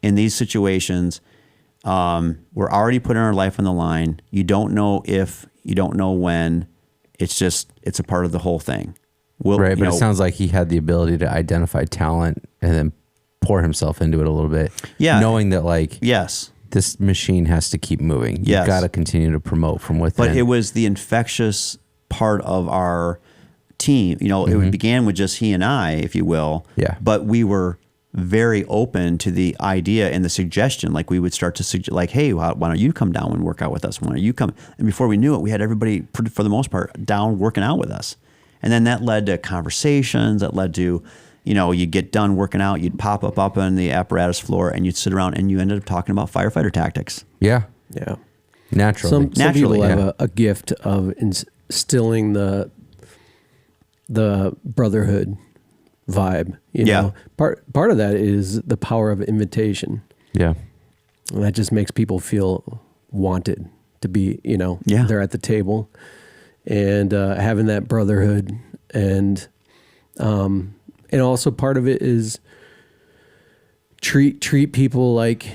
In these situations, we're already putting our life on the line. You don't know if, you don't know when. It's a part of the whole thing. Right, but it sounds like he had the ability to identify talent and then pour himself into it a little bit. Yeah. Knowing that, like, yes, this machine has to keep moving. You've Yes. got to continue to promote from within. But it was the infectious part of our team. You know, it began with just he and I, if you will. Yeah. But we were very open to the idea and the suggestion. Like, we would start to suggest, like, hey, why don't you come down and work out with us? Why don't you come? And before we knew it, we had everybody, for the most part, down working out with us. And then that led to conversations. That led to, you know, you'd get done working out, you'd pop up on the apparatus floor, and you'd sit around, and you ended up talking about firefighter tactics. Yeah. Yeah. Naturally. Some people have a gift of instilling the brotherhood vibe. You know, part of that is the power of invitation. Yeah. And that just makes people feel wanted to be, they're at the table, and having that brotherhood. And also part of it is treat people like,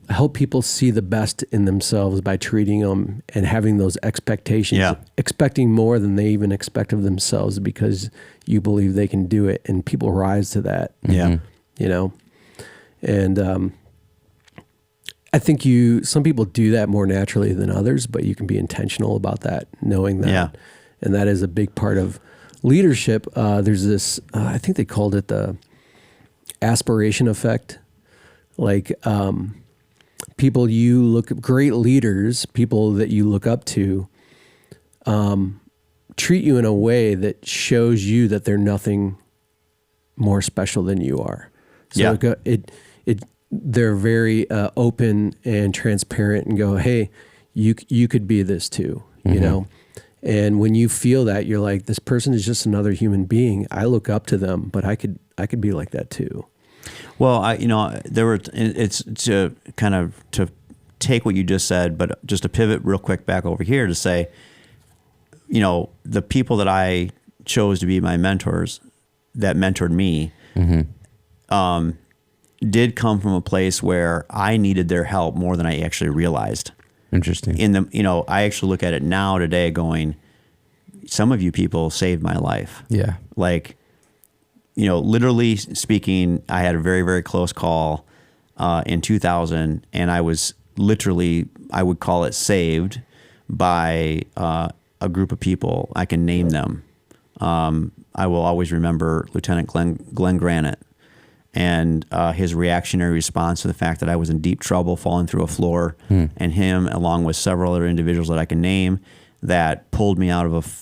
help people see the best in themselves by treating them and having those expectations, expecting more than they even expect of themselves because you believe they can do it, and people rise to that. Yeah. And I think some people do that more naturally than others, but you can be intentional about that, knowing that. Yeah. And that is a big part of leadership. There's this, I think they called it the aspiration effect. Like, great leaders, people that you look up to, treat you in a way that shows you that they're nothing more special than you are. So they're very open and transparent and go, hey, you could be this too, And when you feel that, you're like, this person is just another human being. I look up to them, but I could be like that too. Well, it's to kind of to take what you just said, but just to pivot real quick back over here to say, the people that I chose to be my mentors that mentored me, did come from a place where I needed their help more than I actually realized. Interesting. I actually look at it now today going, some of you people saved my life. Yeah. Like, literally speaking, I had a very, very close call in 2000, and I was literally, I would call it saved by a group of people. I can name them. I will always remember Lieutenant Glenn Granite and his reactionary response to the fact that I was in deep trouble, falling through a floor, and him, along with several other individuals that I can name, that pulled me out of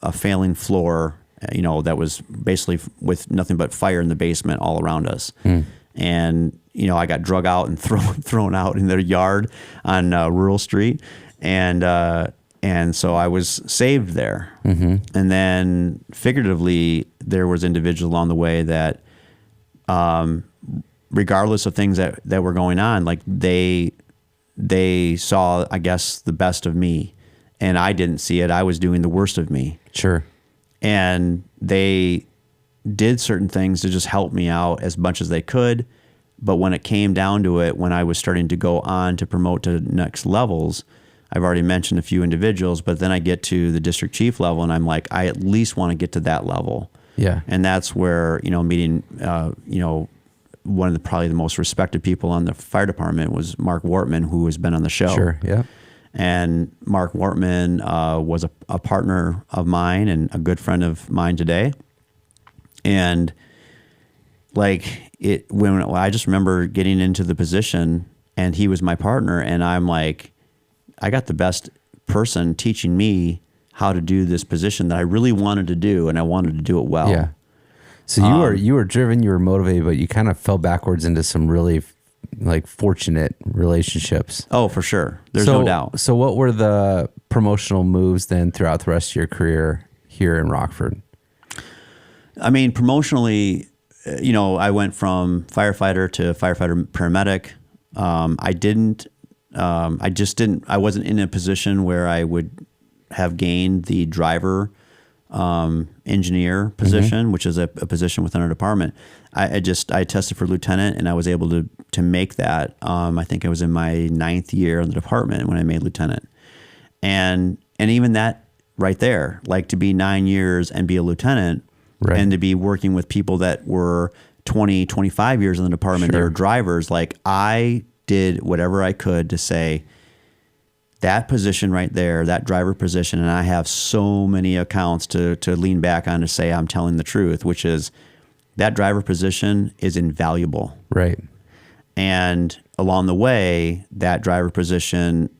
a failing floor, that was basically with nothing but fire in the basement all around us. And, I got drug out and thrown out in their yard on Rural Street. And so I was saved there. And then figuratively, there was individuals along the way that, regardless of things that were going on, like they saw, I guess, the best of me, and I didn't see it. I was doing the worst of me. Sure. And they did certain things to just help me out as much as they could. But when it came down to it, when I was starting to go on to promote to next levels, I've already mentioned a few individuals, but then I get to the district chief level and I'm like, I at least want to get to that level. Yeah. And that's where, meeting, one of the probably the most respected people on the fire department was Mark Wortman, who has been on the show. Sure. Yeah. And Mark Wortman was a partner of mine and a good friend of mine today. And when I just remember getting into the position and he was my partner, and I'm like, I got the best person teaching me how to do this position that I really wanted to do, and I wanted to do it well. Yeah. So you were driven, you were motivated, but you kind of fell backwards into some really fortunate relationships. Oh, for sure. There's no doubt. So what were the promotional moves then throughout the rest of your career here in Rockford? I mean, promotionally, I went from firefighter to firefighter paramedic. I wasn't in a position where I would have gained the driver engineer position, which is a position within our department. I tested for lieutenant, and I was able to make that. I think I was in my 9th year in the department when I made lieutenant, and even that right there, like to be 9 years and be a lieutenant, right, and to be working with people that were 20, 25 years in the department, sure, they were drivers. Like, I did whatever I could to say, that position right there, that driver position, and I have so many accounts to lean back on to say I'm telling the truth, which is that driver position is invaluable. Right. And along the way, that driver position,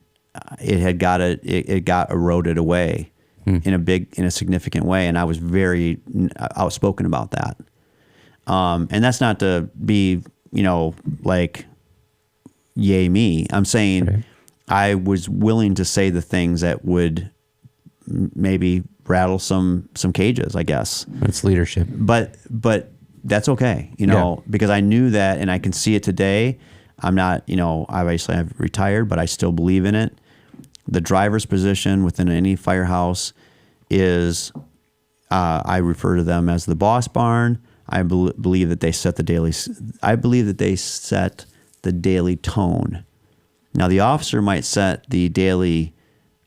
it got eroded away in a significant way, and I was very outspoken about that. And that's not to be, yay me. I'm saying, right, I was willing to say the things that would maybe rattle some cages, I guess. That's leadership. But that's okay, because I knew that, and I can see it today. I'm not, obviously I've retired, but I still believe in it. The driver's position within any firehouse is, I refer to them as the boss barn. I believe that they set the daily tone. Now the officer might set the daily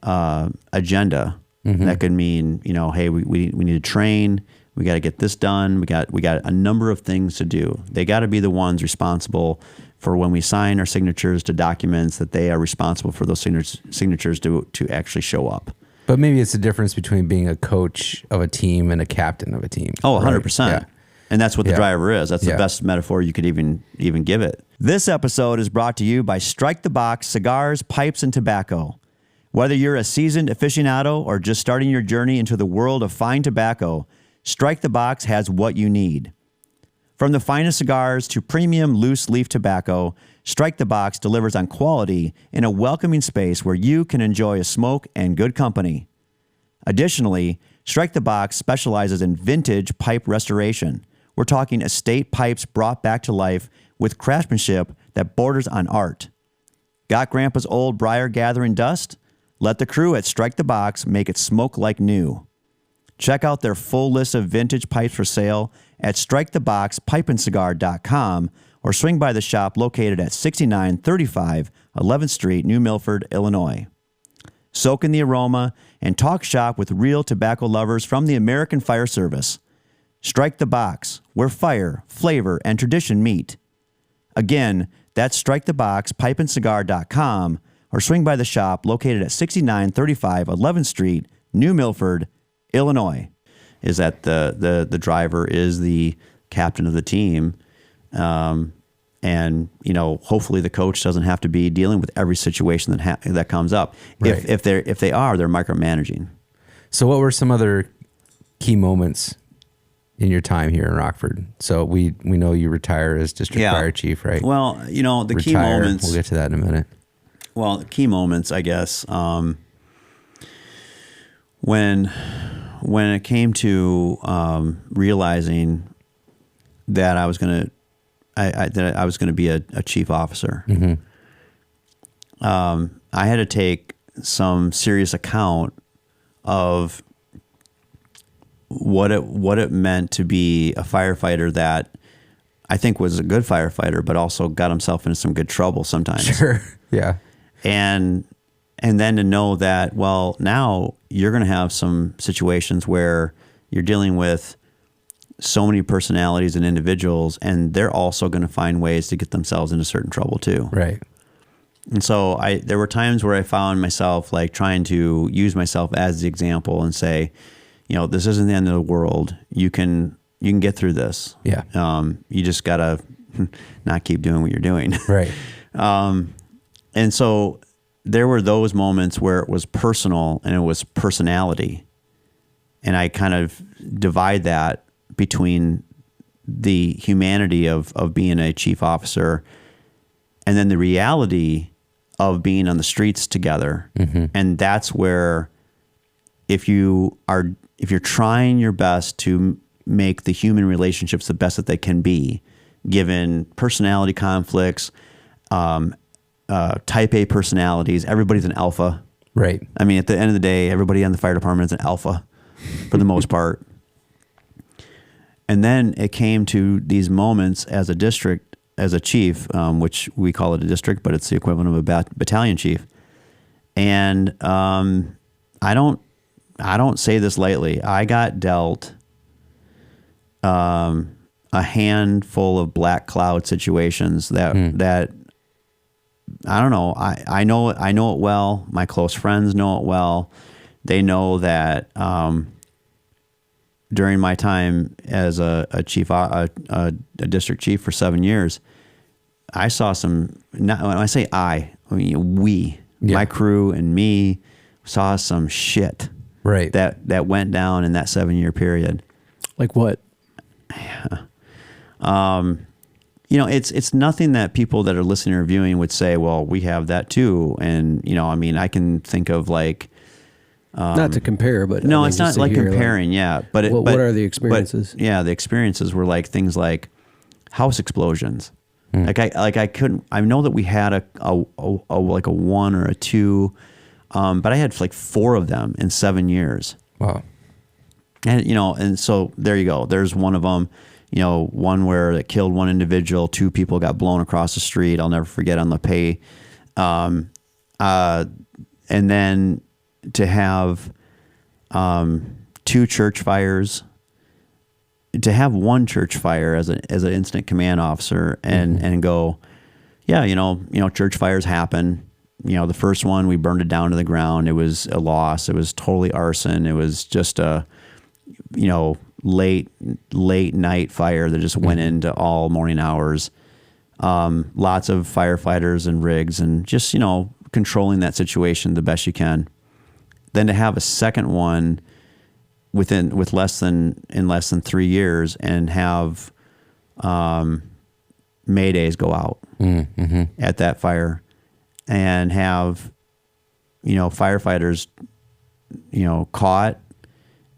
agenda. That could mean, hey, we need to train. We got to get this done. We got a number of things to do. They got to be the ones responsible for when we sign our signatures to documents, that they are responsible for those signatures to actually show up. But maybe it's the difference between being a coach of a team and a captain of a team. Oh, 100%. Yeah. And that's what the driver is. That's the best metaphor you could even give it. This episode is brought to you by Strike the Box Cigars, Pipes, and Tobacco. Whether you're a seasoned aficionado or just starting your journey into the world of fine tobacco, Strike the Box has what you need. From the finest cigars to premium loose leaf tobacco, Strike the Box delivers on quality in a welcoming space where you can enjoy a smoke and good company. Additionally, Strike the Box specializes in vintage pipe restoration. We're talking estate pipes brought back to life with craftsmanship that borders on art. Got Grandpa's old briar gathering dust? Let the crew at Strike the Box make it smoke like new. Check out their full list of vintage pipes for sale at striketheboxpipeandcigar.com or swing by the shop located at 6935 11th Street, New Milford, Illinois. Soak in the aroma and talk shop with real tobacco lovers from the American Fire Service. Strike the Box, where fire, flavor, and tradition meet. Again, that's striketheboxpipeandcigar.com or swing by the shop located at 6935 11th Street, New Milford, Illinois. Is that the driver is the captain of the team. And, hopefully the coach doesn't have to be dealing with every situation that comes up. Right. If they are, they're micromanaging. So what were some other key moments in your time here in Rockford? So we know you retire as district fire chief, right? Well, the key moments. We'll get to that in a minute. Well, the key moments, I guess, when it came to realizing that I was going to be a chief officer, I had to take some serious account of what it meant to be a firefighter that I think was a good firefighter, but also got himself into some good trouble sometimes. Sure. Yeah. And then to know that, well, now you're going to have some situations where you're dealing with so many personalities and individuals, and they're also going to find ways to get themselves into certain trouble too. Right. And so there were times where I found myself like trying to use myself as the example and say, this isn't the end of the world. You can get through this. Yeah. You just gotta not keep doing what you're doing. Right. And so there were those moments where it was personal and it was personality. And I kind of divide that between the humanity of being a chief officer and then the reality of being on the streets together. And that's where if you're trying your best to make the human relationships the best that they can be, given personality conflicts, type A personalities, everybody's an alpha. Right. I mean, at the end of the day, everybody in the fire department is an alpha for the most part. And then it came to these moments as a district, as a chief, which we call it a district, but it's the equivalent of a battalion chief. And I don't say this lightly. I got dealt a handful of black cloud situations that I don't know. I know it well. My close friends know it well. They know that during my time as a chief, a district chief for 7 years, I saw some. Not, when I say I mean we, my crew and me, saw some shit. Right. That went down in that 7-year period. Like what? It's nothing that people that are listening or viewing would say, well, we have that too. And, I mean, I can think of like Not to compare, but no, I mean, it's not just to like hear, comparing. Yeah, but what are the experiences? The experiences were like things like house explosions. I know that we had a like a 1 or a 2, but I had like 4 of them in 7 years. Wow. And and so there you go. There's one of them. One where it killed one individual, 2 people got blown across the street. I'll never forget on the pay. And then to have 2 church fires, to have 1 church fire as an incident command officer and go, church fires happen. The first one, we burned it down to the ground. It was a loss. It was totally arson. It was just a, late night fire that just went into all morning hours. Lots of firefighters and rigs and just, controlling that situation the best you can. Then to have a second one in less than 3 years and have Maydays go out at that fire and have firefighters caught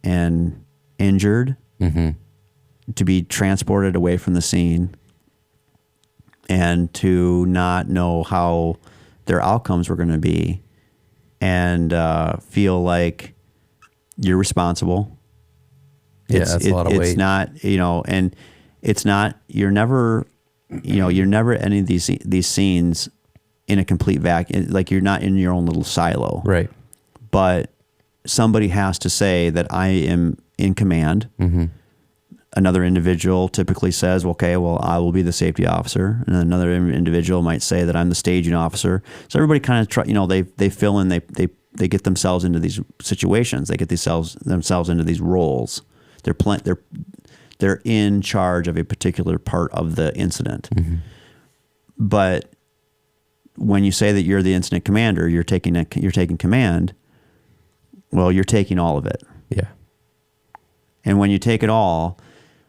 and injured to be transported away from the scene and to not know how their outcomes were going to be and feel like you're responsible. That's a lot of weight. It's not, and it's not, you're never in any of these scenes in a complete vacuum. Like you're not in your own little silo. Right. But somebody has to say that I am in command. Another individual typically says, okay, well, I will be the safety officer. And another individual might say that I'm the staging officer. So everybody kind of they fill in, they get themselves into these situations. They get themselves into these roles. They're in charge of a particular part of the incident. But when you say that you're the incident commander, you're taking command. Well, you're taking all of it. Yeah. And when you take it all,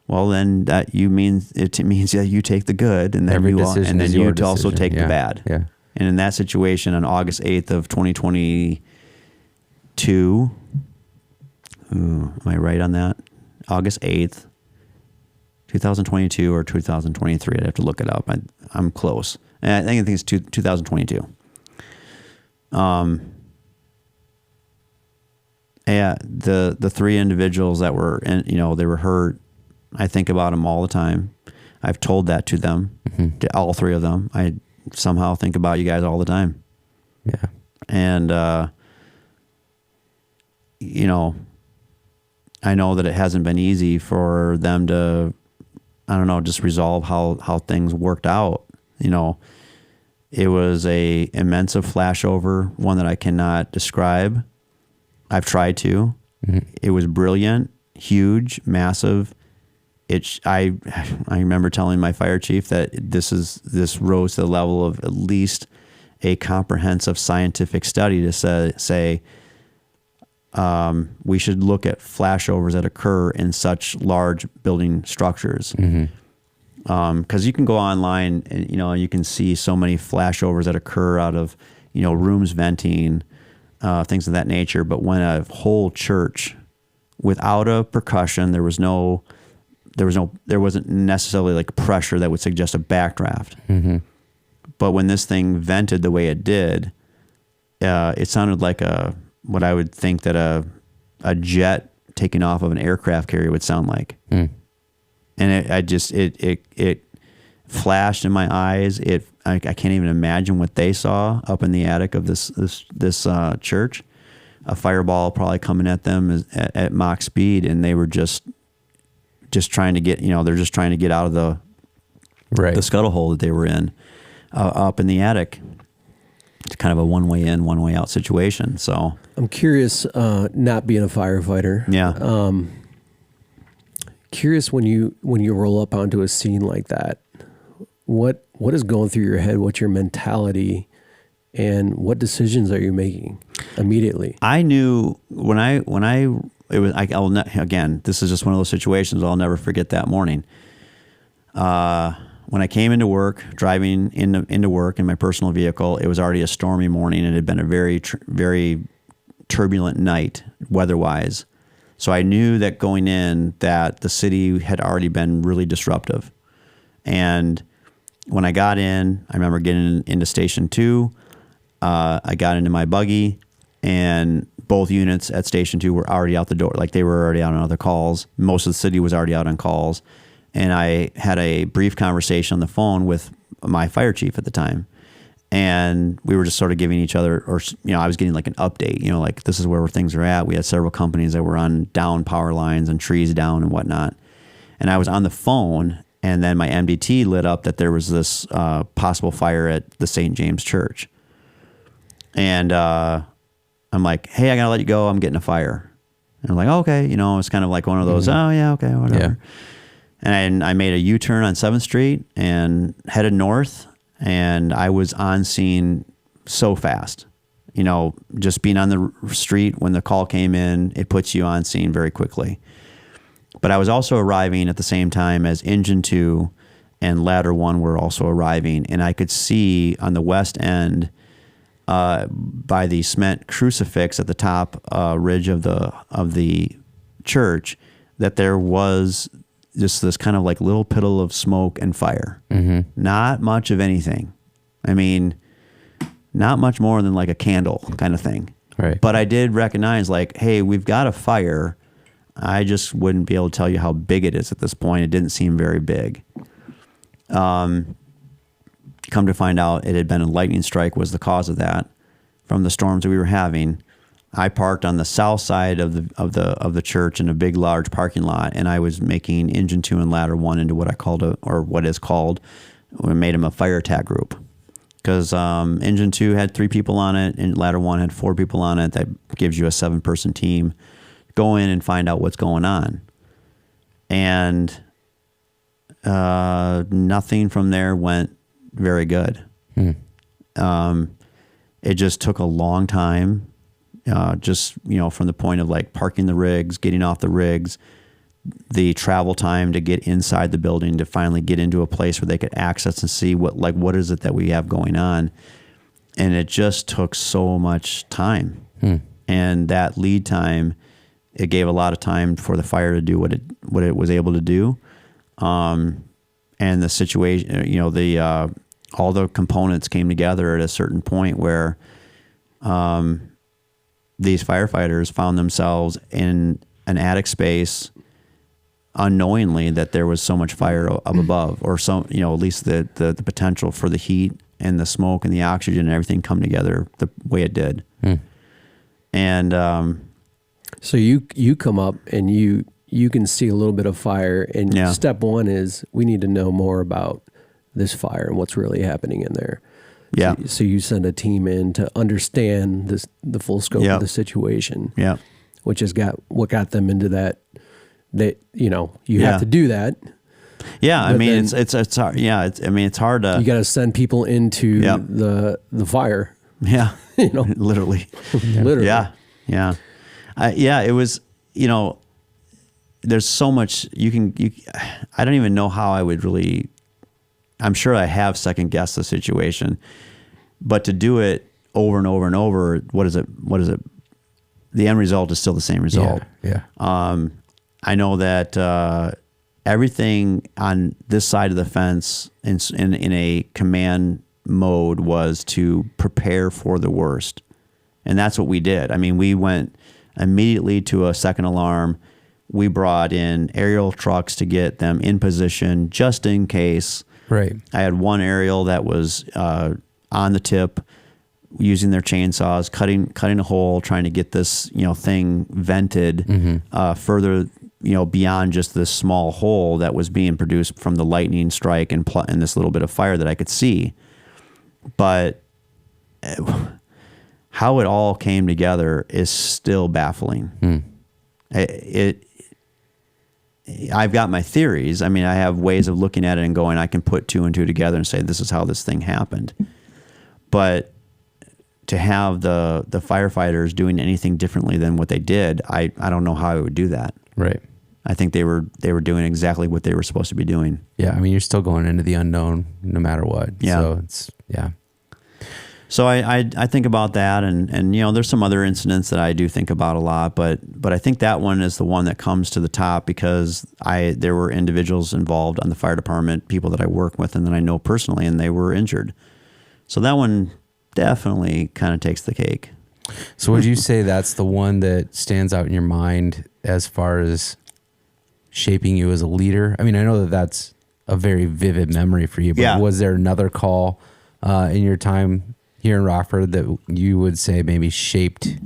well, then it means that you take the good, and then you also take the bad. Yeah. And in that situation, on August 8th of 2022, am I right on that? August 8th, 2022 or 2023? I'd have to look it up. I'm close. I think it's 2022. Yeah, the 3 individuals that were, they were hurt. I think about them all the time. I've told that to them, to all 3 of them. I somehow think about you guys all the time. Yeah. And, I know that it hasn't been easy for them to, just resolve how things worked out. It was a immense flashover, one that I cannot describe. I've tried to. It was brilliant, huge, massive. I remember telling my fire chief that this rose to the level of at least a comprehensive scientific study to say we should look at flashovers that occur in such large building structures. Because you can go online and you can see so many flashovers that occur out of rooms venting, things of that nature. But when a whole church, without a percussion, there wasn't necessarily like pressure that would suggest a backdraft. But when this thing vented the way it did, it sounded like what I would think that a jet taking off of an aircraft carrier would sound like. And it flashed in my eyes. I can't even imagine what they saw up in the attic of this church. A fireball probably coming at them at Mach speed, and they were just trying to get, they're just trying to get out of the scuttle hole that they were in up in the attic. It's kind of a one way in, one way out situation. So I'm curious, not being a firefighter. Yeah. Curious when you roll up onto a scene like that, what is going through your head? What's your mentality, and what decisions are you making immediately? I knew again, this is just one of those situations I'll never forget that morning. When I came into work, driving into work in my personal vehicle, it was already a stormy morning. It had been a very turbulent night weather-wise. So I knew that going in that the city had already been really disruptive. And when I got in, I remember getting into Station 2. I got into my buggy, and both units at Station 2 were already out the door. Like, they were already out on other calls. Most of the city was already out on calls. And I had a brief conversation on the phone with my fire chief at the time. And we were just sort of giving each other, or, I was getting like an update, like, this is where things are at. We had several companies that were on down power lines and trees down and whatnot. And I was on the phone, and then my MDT lit up that there was this possible fire at the St. James Church. And I'm like, hey, I got to let you go. I'm getting a fire. And I'm like, oh, okay. It's kind of like one of those, oh, yeah, okay, whatever. Yeah. And I made a U-turn on 7th Street and headed north. And I was on scene so fast. Just being on the street when the call came in, it puts you on scene very quickly. But I was also arriving at the same time as Engine 2 and Ladder 1 were also arriving. And I could see on the west end, by the cement crucifix at the top ridge of the church, that there was just this kind of like little piddle of smoke and fire. Mm-hmm. Not much of anything. I mean, not much more than like a candle kind of thing. Right. But I did recognize, like, hey, we've got a fire. I just wouldn't be able to tell you how big it is at this point. It didn't seem very big. Come to find out, it had been a lightning strike was the cause of that from the storms that we were having. I parked on the south side of the church in a big, large parking lot, and I was making Engine 2 and Ladder 1 into what we made them a fire attack group. Because Engine 2 had 3 people on it, and Ladder 1 had 4 people on it. That gives you a 7-person team. Go in and find out what's going on. And nothing from there went very good. It just took a long time. From the point of like parking the rigs, getting off the rigs, the travel time to get inside the building to finally get into a place where they could access and see what is it that we have going on. And it just took so much time. And that lead time, it gave a lot of time for the fire to do what it was able to do. And the situation, all the components came together at a certain point where, these firefighters found themselves in an attic space unknowingly that there was so much fire up above, or at least the potential for the heat and the smoke and the oxygen and everything come together the way it did. And so you come up and you can see a little bit of fire, and step one is we need to know more about this fire and what's really happening in there. Yeah. So you send a team in to understand the full scope of the situation. Yeah. Which what got them into that. That you have to do that. Yeah, I mean it's hard. Yeah, it's hard to. You got to send people into the fire. Yeah. Literally. Literally. Yeah. It was. There's so much I don't even know how I would really. I'm sure I have second guessed the situation, but to do it over and over and over, what is it? The end result is still the same result. Yeah. I know that everything on this side of the fence in a command mode was to prepare for the worst, and that's what we did. I mean, we went immediately to a second alarm. We brought in aerial trucks to get them in position just in case. Right. I had one aerial that was on the tip, using their chainsaws, cutting a hole, trying to get this thing vented further beyond just this small hole that was being produced from the lightning strike and this little bit of fire that I could see. But how it all came together is still baffling. I've got my theories. I mean, I have ways of looking at it and going, I can put 2 and 2 together and say, this is how this thing happened. But to have the firefighters doing anything differently than what they did, I don't know how I would do that. Right. I think they were doing exactly what they were supposed to be doing. Yeah. I mean, you're still going into the unknown no matter what. Yeah. So it's, So I think about that, and there's some other incidents that I do think about a lot, but I think that one is the one that comes to the top because there were individuals involved on the fire department, people that I work with and that I know personally, and they were injured. So that one definitely kind of takes the cake. So would you say that's the one that stands out in your mind as far as shaping you as a leader? I mean, I know that that's a very vivid memory for you, but was there another call in your time here in Rockford that you would say maybe shaped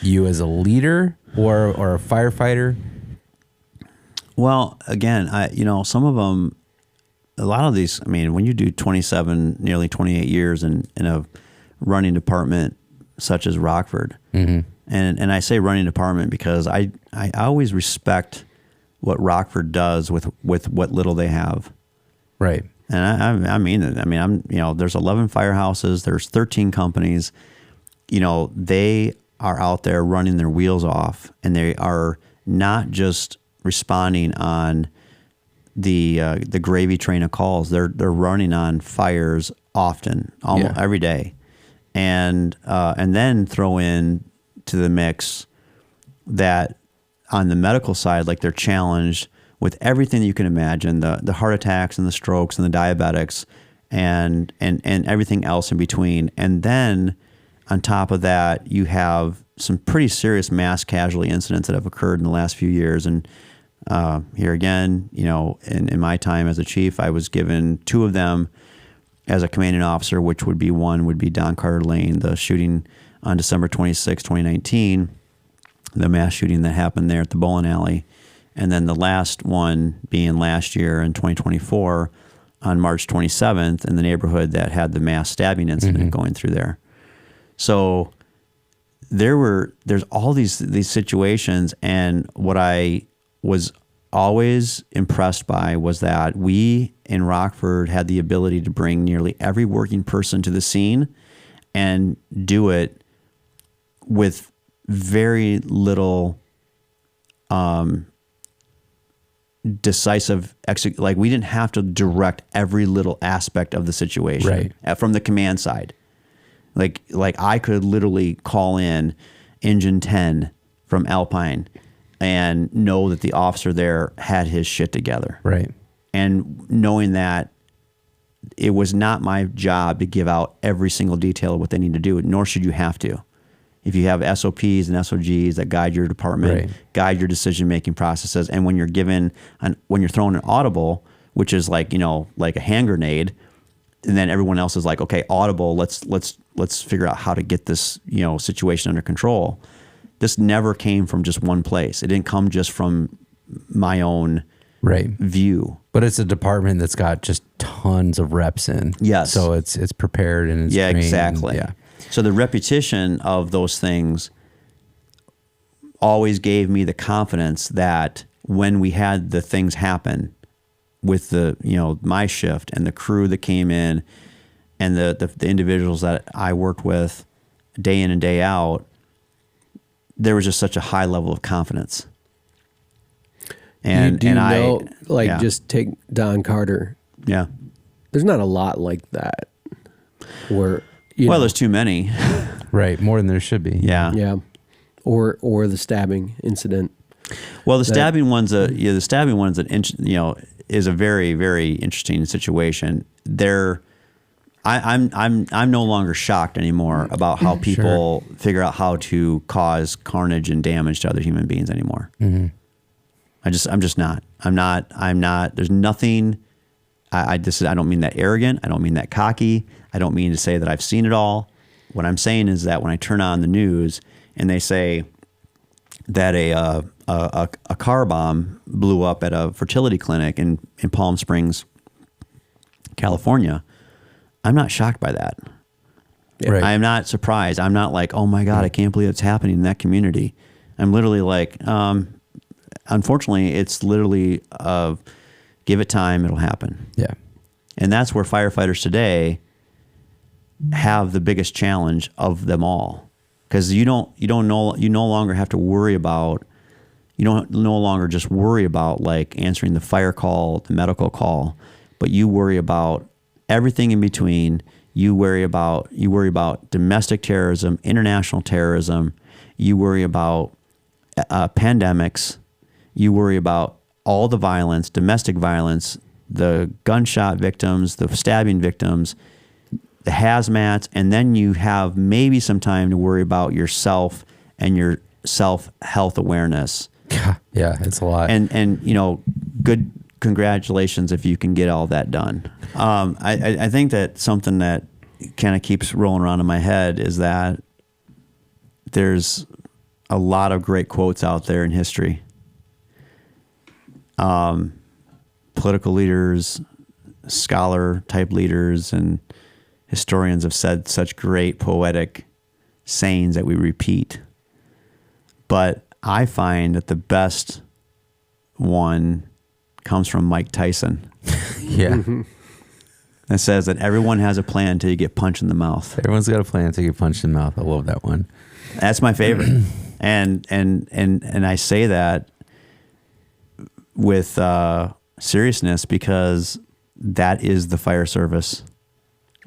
you as a leader or a firefighter? Well, again, some of them, a lot of these, I mean, when you do 27, nearly 28 years in a running department such as Rockford, and I say running department because I always respect what Rockford does with what little they have. Right. And I mean it. I mean, there's 11 firehouses, there's 13 companies. They are out there running their wheels off, and they are not just responding on the gravy train of calls. They're running on fires often, almost every day, and then throw in to the mix that on the medical side, like they're challenged with everything that you can imagine, the heart attacks and the strokes and the diabetics and everything else in between. And then on top of that, you have some pretty serious mass casualty incidents that have occurred in the last few years. And here again, in my time as a chief, I was given 2 of them as a commanding officer, which would be one would be Don Carter Lane, the shooting on December 26, 2019, the mass shooting that happened there at the bowling alley. And then the last one being last year in 2024 on March 27th in the neighborhood that had the mass stabbing incident going through there. So there's all these situations, and what I was always impressed by was that we in Rockford had the ability to bring nearly every working person to the scene and do it with very little decisive like we didn't have to direct every little aspect of the situation from the command side. Like I could literally call in engine 10 from Alpine and know that the officer there had his shit together. Right. And knowing that it was not my job to give out every single detail of what they need to do, nor should you have to. If you have SOPs and SOGs that guide your department, guide your decision-making processes, and when you're when you're throwing an audible, which is like a hand grenade, and then everyone else is like, okay, audible, let's figure out how to get this situation under control. This never came from just one place. It didn't come just from my own view. But it's a department that's got just tons of reps in. Yes. So it's prepared and it's trained. Exactly. So the repetition of those things always gave me the confidence that when we had the things happen with my shift and the crew that came in and the individuals that I worked with day in and day out, there was just such a high level of confidence. And just take Don Carter. Yeah. There's not a lot like that where there's too many. Right, more than there should be. Yeah. Yeah. Or the stabbing incident. Well, the stabbing one's is a very, very interesting situation. I'm no longer shocked anymore about how people figure out how to cause carnage and damage to other human beings anymore. Mm-hmm. I'm just not. I'm not. There's nothing. I don't mean that arrogant. I don't mean that cocky. I don't mean to say that I've seen it all. What I'm saying is that when I turn on the news and they say that a car bomb blew up at a fertility clinic in Palm Springs, California, I'm not shocked by that. Right. I am not surprised. I'm not like, oh my God, I can't believe it's happening in that community. I'm literally like, unfortunately, it's literally give it time, it'll happen. Yeah. And that's where firefighters today have the biggest challenge of them all. Because you no longer have to worry about, no longer just worry about like answering the fire call, the medical call, but you worry about everything in between. You worry about domestic terrorism, international terrorism. You worry about pandemics. You worry about all the violence, domestic violence, the gunshot victims, the stabbing victims, the hazmats, and then you have maybe some time to worry about yourself and your self-health awareness. Yeah, it's a lot. And good congratulations if you can get all that done. I think that something that kind of keeps rolling around in my head is that there's a lot of great quotes out there in history. Political leaders, scholar type leaders, and historians have said such great poetic sayings that we repeat. But I find that the best one comes from Mike Tyson. Yeah. It says that everyone has a plan until you get punched in the mouth. Everyone's got a plan to get punched in the mouth. I love that one. That's my favorite. and I say that with seriousness because that is the fire service.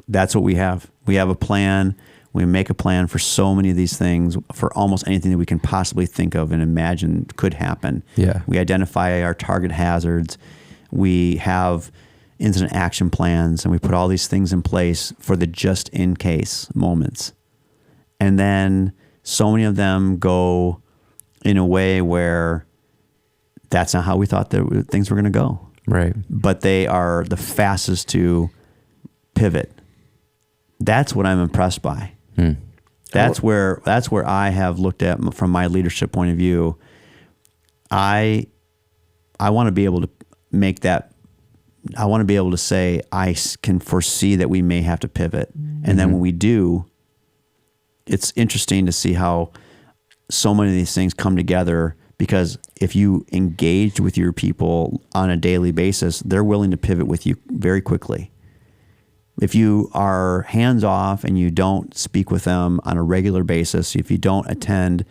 That's what we have. We have a plan. We make a plan for so many of these things, for almost anything that we can possibly think of and imagine could happen. Yeah. We identify our target hazards. We have incident action plans, and we put all these things in place for the just in case moments. And then so many of them go in a way where that's not how we thought that things were going to go. Right. But they are the fastest to pivot. That's what I'm impressed by. That's where I have looked at from my leadership point of view. I want to be able to make that. I want to be able to say I can foresee that we may have to pivot, and then when we do, it's interesting to see how so many of these things come together. Because if you engage with your people on a daily basis, they're willing to pivot with you very quickly. If you are hands off and you don't speak with them on a regular basis, if you don't attend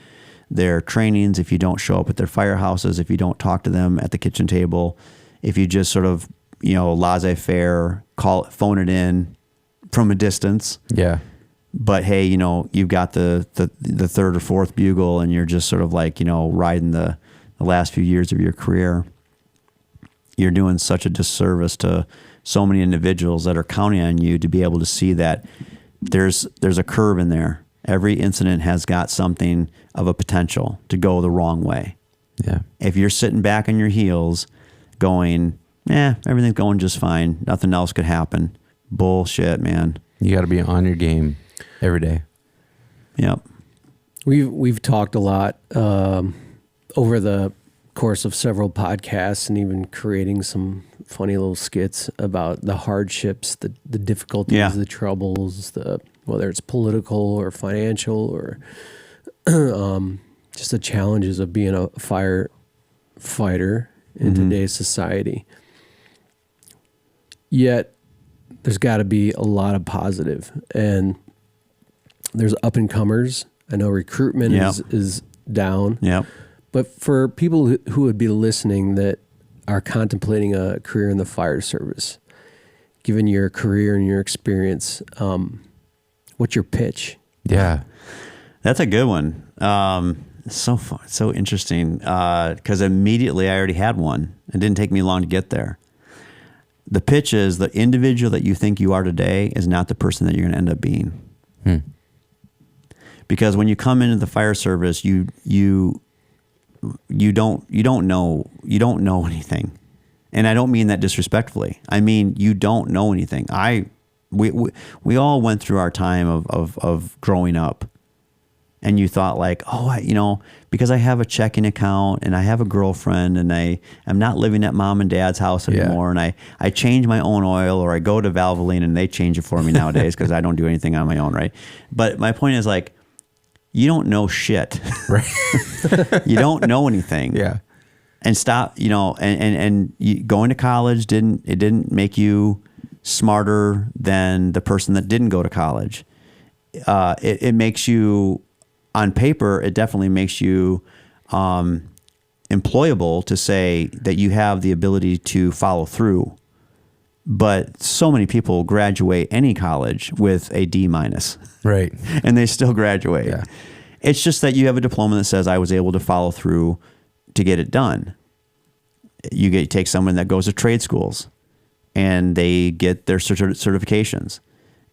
their trainings, if you don't show up at their firehouses, if you don't talk to them at the kitchen table, if you just sort of, laissez-faire, phone it in from a distance. Yeah. But hey, you've got the third or fourth bugle and you're just sort of like, riding the last few years of your career. You're doing such a disservice to so many individuals that are counting on you to be able to see that there's a curve in there. Every incident has got something of a potential to go the wrong way. Yeah. If you're sitting back on your heels going, everything's going just fine, nothing else could happen. Bullshit, man. You got to be on your game every day. Yep. We've talked a lot over the course of several podcasts and even creating some funny little skits about the hardships, the difficulties, the troubles, whether it's political or financial or just the challenges of being a firefighter in today's society. Yet there's got to be a lot of positive, and there's up and comers. I know recruitment is down. Yep. But for people who would be listening that are contemplating a career in the fire service, given your career and your experience, what's your pitch? Yeah. That's a good one. So fun, so interesting. Because immediately I already had one. It didn't take me long to get there. The pitch is the individual that you think you are today is not the person that you're going to end up being. Because when you come into the fire service, you don't know anything. And I don't mean that disrespectfully. I mean, you don't know anything. We all went through our time of growing up, and you thought like, because I have a checking account and I have a girlfriend and I'm not living at mom and dad's house anymore. And I change my own oil, or I go to Valvoline and they change it for me nowadays because I don't do anything on my own. Right. But my point is like, you don't know shit. Right. You don't know anything. Yeah. And stop, and going to college didn't make you smarter than the person that didn't go to college. It makes you, on paper, it definitely makes you employable to say that you have the ability to follow through. But so many people graduate any college with a D-, Right. and they still graduate. Yeah. It's just that you have a diploma that says I was able to follow through to get it done. You take someone that goes to trade schools and they get their certifications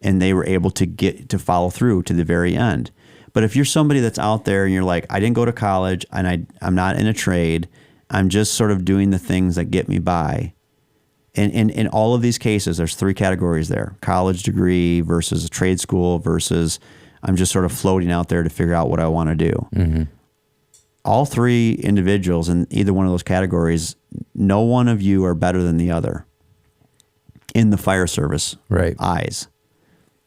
and they were able to follow through to the very end. But if you're somebody that's out there and you're like, I didn't go to college and I'm not in a trade, I'm just sort of doing the things that get me by. And in all of these cases, there's 3 categories there: college degree versus a trade school versus I'm just sort of floating out there to figure out what I want to do. Mm-hmm. All 3 individuals in either one of those categories, no one of you are better than the other in the fire service eyes.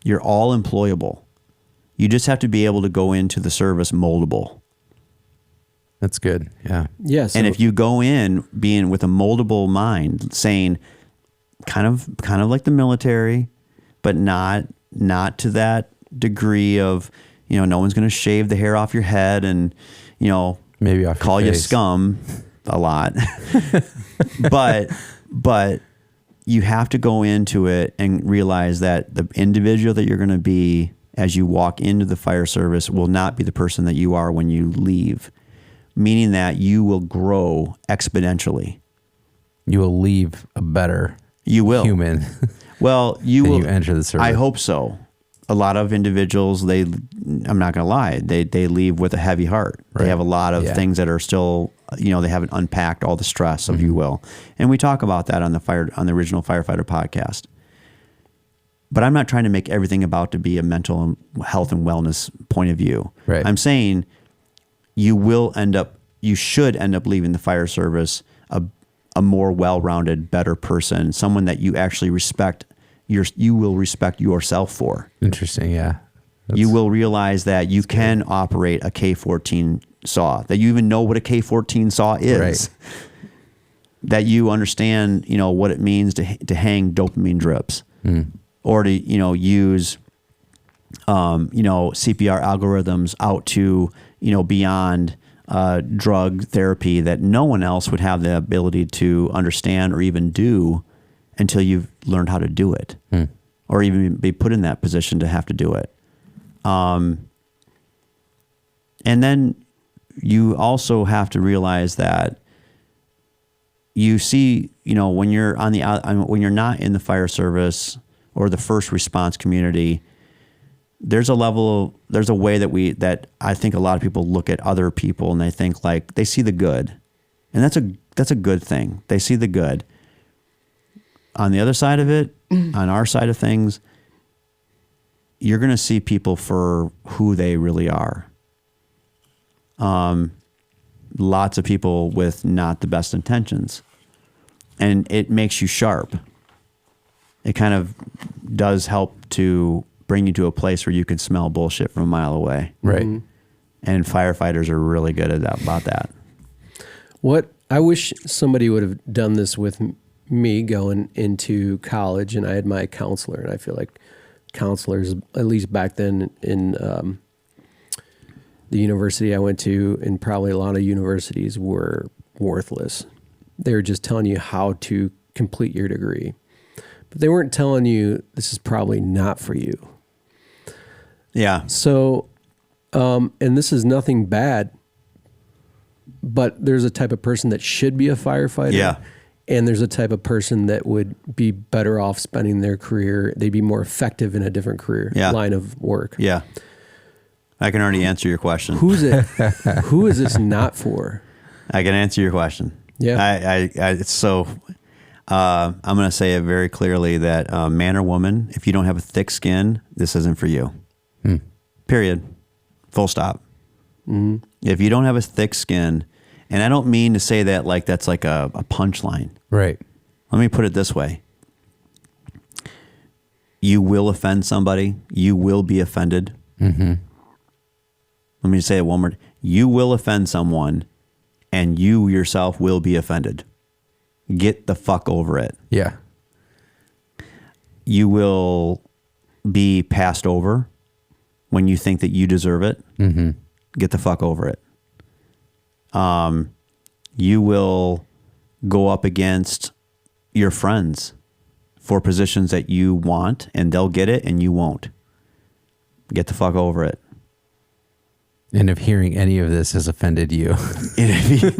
You're all employable. You just have to be able to go into the service moldable. That's good. Yeah. Yes. And if you go in being with a moldable mind, saying kind of like the military, but not to that degree of, no one's going to shave the hair off your head and, maybe off call your you face. scum a lot. but you have to go into it and realize that the individual that you're going to be as you walk into the fire service will not be the person that you are when you leave, meaning that you will grow exponentially. You will leave a better human. Well, you will. You enter the service. I hope so. A lot of individuals, I'm not going to lie, they leave with a heavy heart. Right. They have a lot of things that are still, they haven't unpacked all the stress, if you will. And we talk about that on the original Firefighter Podcast. But I'm not trying to make everything about to be a mental health and wellness point of view. Right. I'm saying you should end up leaving the fire service a more well-rounded, better person, someone that you actually respect. You will respect yourself for. Interesting, yeah. You will realize that you can operate a K14 saw, that you even know what a K14 saw is. Right. That you understand, what it means to hang dopamine drips. Or to, use, CPR algorithms out to, beyond drug therapy that no one else would have the ability to understand or even do until you've learned how to do it, or even be put in that position to have to do it. And then you also have to realize that you see, when you're when you're not in the fire service or the first response community, there's a way that I think a lot of people look at other people and they think like they see the good, and that's a good thing. They see the good. On the other side of it, on our side of things, you're going to see people for who they really are. Lots of people with not the best intentions, and it makes you sharp. It kind of does help to bring you to a place where you can smell bullshit from a mile away. Right. Mm-hmm. And firefighters are really good about that. What I wish somebody would have done this with me going into college, and I had my counselor, and I feel like counselors, at least back then in the university I went to, and probably a lot of universities, were worthless. They were just telling you how to complete your degree, but they weren't telling you this is probably not for you. Yeah. So, and this is nothing bad, but there's a type of person that should be a firefighter. Yeah. And there's a type of person that would be better off spending their career. They'd be more effective in a different career line of work. Yeah. I can already answer your question. Who is this not for? I can answer your question. Yeah. I'm going to say it very clearly that man or woman, if you don't have a thick skin, this isn't for you. Period. Full stop. Mm-hmm. If you don't have a thick skin, and I don't mean to say that like that's like a punchline. Right. Let me put it this way. You will offend somebody. You will be offended. Mm-hmm. Let me say it one more. You will offend someone, and you yourself will be offended. Get the fuck over it. Yeah. You will be passed over when you think that you deserve it. Mm-hmm. Get the fuck over it. You will go up against your friends for positions that you want, and they'll get it and you won't. Get the fuck over it. And if hearing any of this has offended you, Get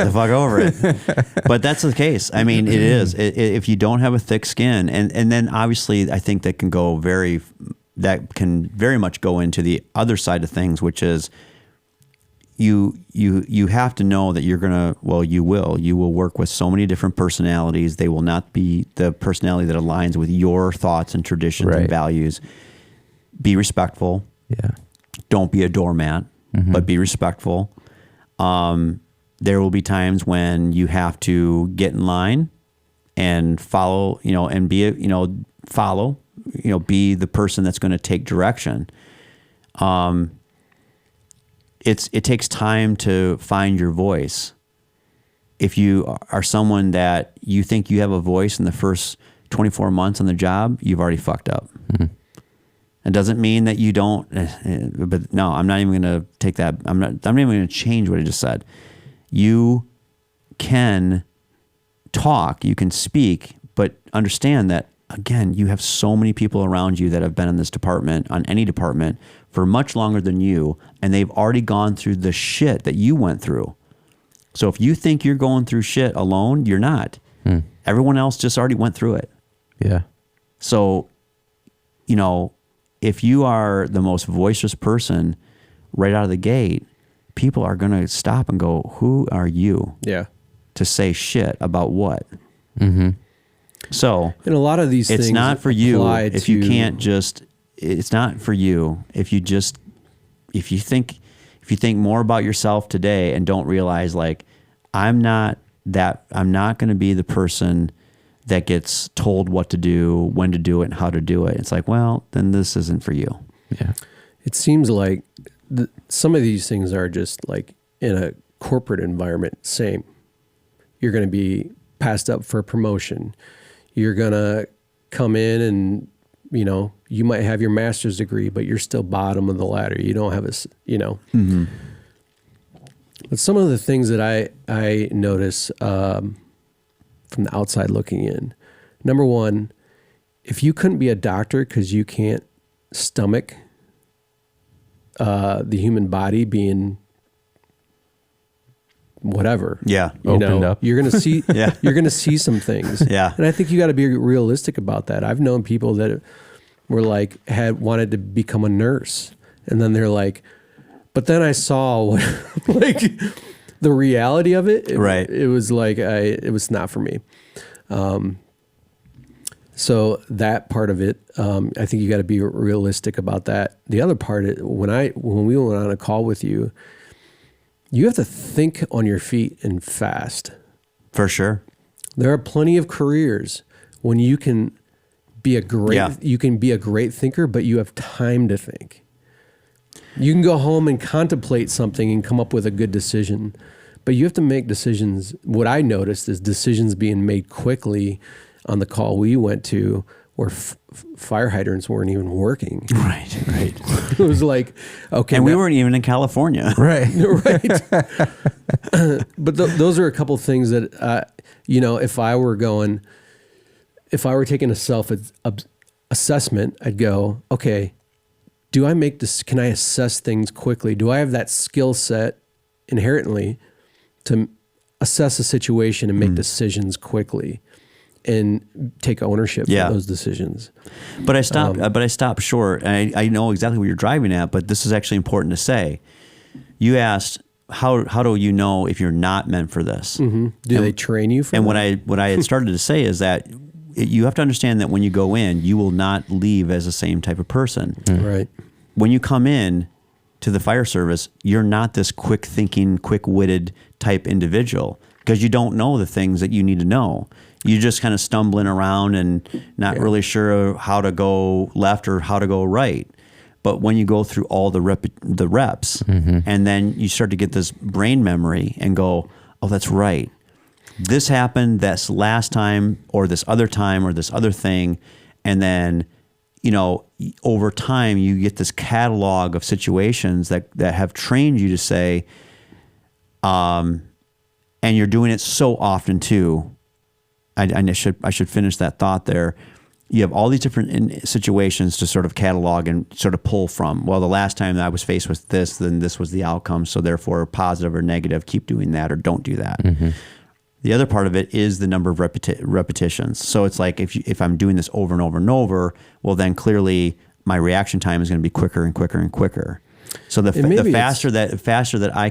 the fuck over it. But that's the case. I mean, it is. If you don't have a thick skin, and then obviously I think that can very much go into the other side of things, which is you have to know that you will work with so many different personalities. They will not be the personality that aligns with your thoughts and traditions and values. Be respectful. yeah, Don't be a doormat, but be respectful. There will be times when you have to get in line and follow, and be the person that's going to take direction. It takes time to find your voice. If you are someone that you think you have a voice in the first 24 months on the job, you've already fucked up. It doesn't mean that you don't, but no, I'm not even going to take that. I'm not even going to change what I just said. You can talk, you can speak, but understand that, again, you have so many people around you that have been in this department, on any department, for much longer than you, and they've already gone through the shit that you went through. So if you think you're going through shit alone, you're not. Everyone else just already went through it. yeah, So, if you are the most boisterous person right out of the gate, people are going to stop and go, who are you to say shit about what? So, and a lot of these it's things not for you if you to- can't just, it's not for you if you think more about yourself today and don't realize, like, I'm not going to be the person that gets told what to do, when to do it, and how to do it. It's like, well, then this isn't for you. yeah, It seems like some of these things are just like in a corporate environment, same. You're going to be passed up for a promotion. You're going to come in and, you might have your master's degree, but you're still bottom of the ladder. You don't have But some of the things that I notice from the outside looking in, number one, if you couldn't be a doctor because you can't stomach the human body being whatever, Opened up. you're gonna see, you're gonna see some things, Yeah. And I think you got to be realistic about that. I've known people that were like wanted to become a nurse, and then they're like, but then I saw what, like, the reality of it. It was like it was not for me. So that part of it, I think you got to be realistic about that. The other part, when we went on a call with you, you have to think on your feet and fast. For sure. There are plenty of careers when you can be a great thinker, but you have time to think. You can go home and contemplate something and come up with a good decision, but you have to make decisions. What I noticed is decisions being made quickly on the call we went to, where fire hydrants weren't even working. Right. It was like, okay. And we weren't even in California. right. Right. But those are a couple of things that, if I were taking a self-assessment, I'd go, okay, do I make this? Can I assess things quickly? Do I have that skill set inherently to assess a situation and make decisions quickly and take ownership of those decisions? But I stopped short. And I know exactly what you're driving at, but this is actually important to say. You asked, how do you know if you're not meant for this? Do they train you for and that? what I had started to say is that you have to understand that when you go in, you will not leave as the same type of person. Right. When you come in to the fire service, you're not this quick thinking, quick witted type individual, because you don't know the things that you need to know. You're just kind of stumbling around and not really sure how to go left or how to go right. But when you go through all the reps, and then you start to get this brain memory and go, oh, that's right. This happened this last time or this other thing. And then, over time you get this catalog of situations that have trained you to say, and you're doing it so often too, I should finish that thought there. You have all these different situations to sort of catalog and sort of pull from. Well, the last time that I was faced with this, then this was the outcome. So therefore, positive or negative, keep doing that or don't do that. Mm-hmm. The other part of it is the number of repetitions. So it's like if I'm doing this over and over and over, well, then clearly my reaction time is going to be quicker and quicker and quicker. So the faster that I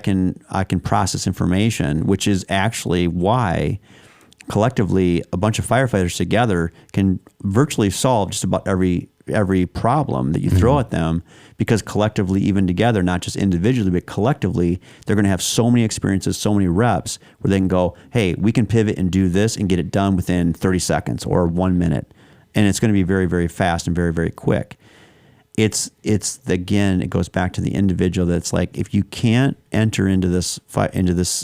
can process information, which is actually why collectively a bunch of firefighters together can virtually solve just about every problem that you throw at them, because collectively, even together, not just individually, but collectively, they're going to have so many experiences, so many reps where they can go, hey, we can pivot and do this and get it done within 30 seconds or 1 minute. And it's going to be very, very fast and very, very quick. It's again, it goes back to the individual. That's like, if you can't enter into this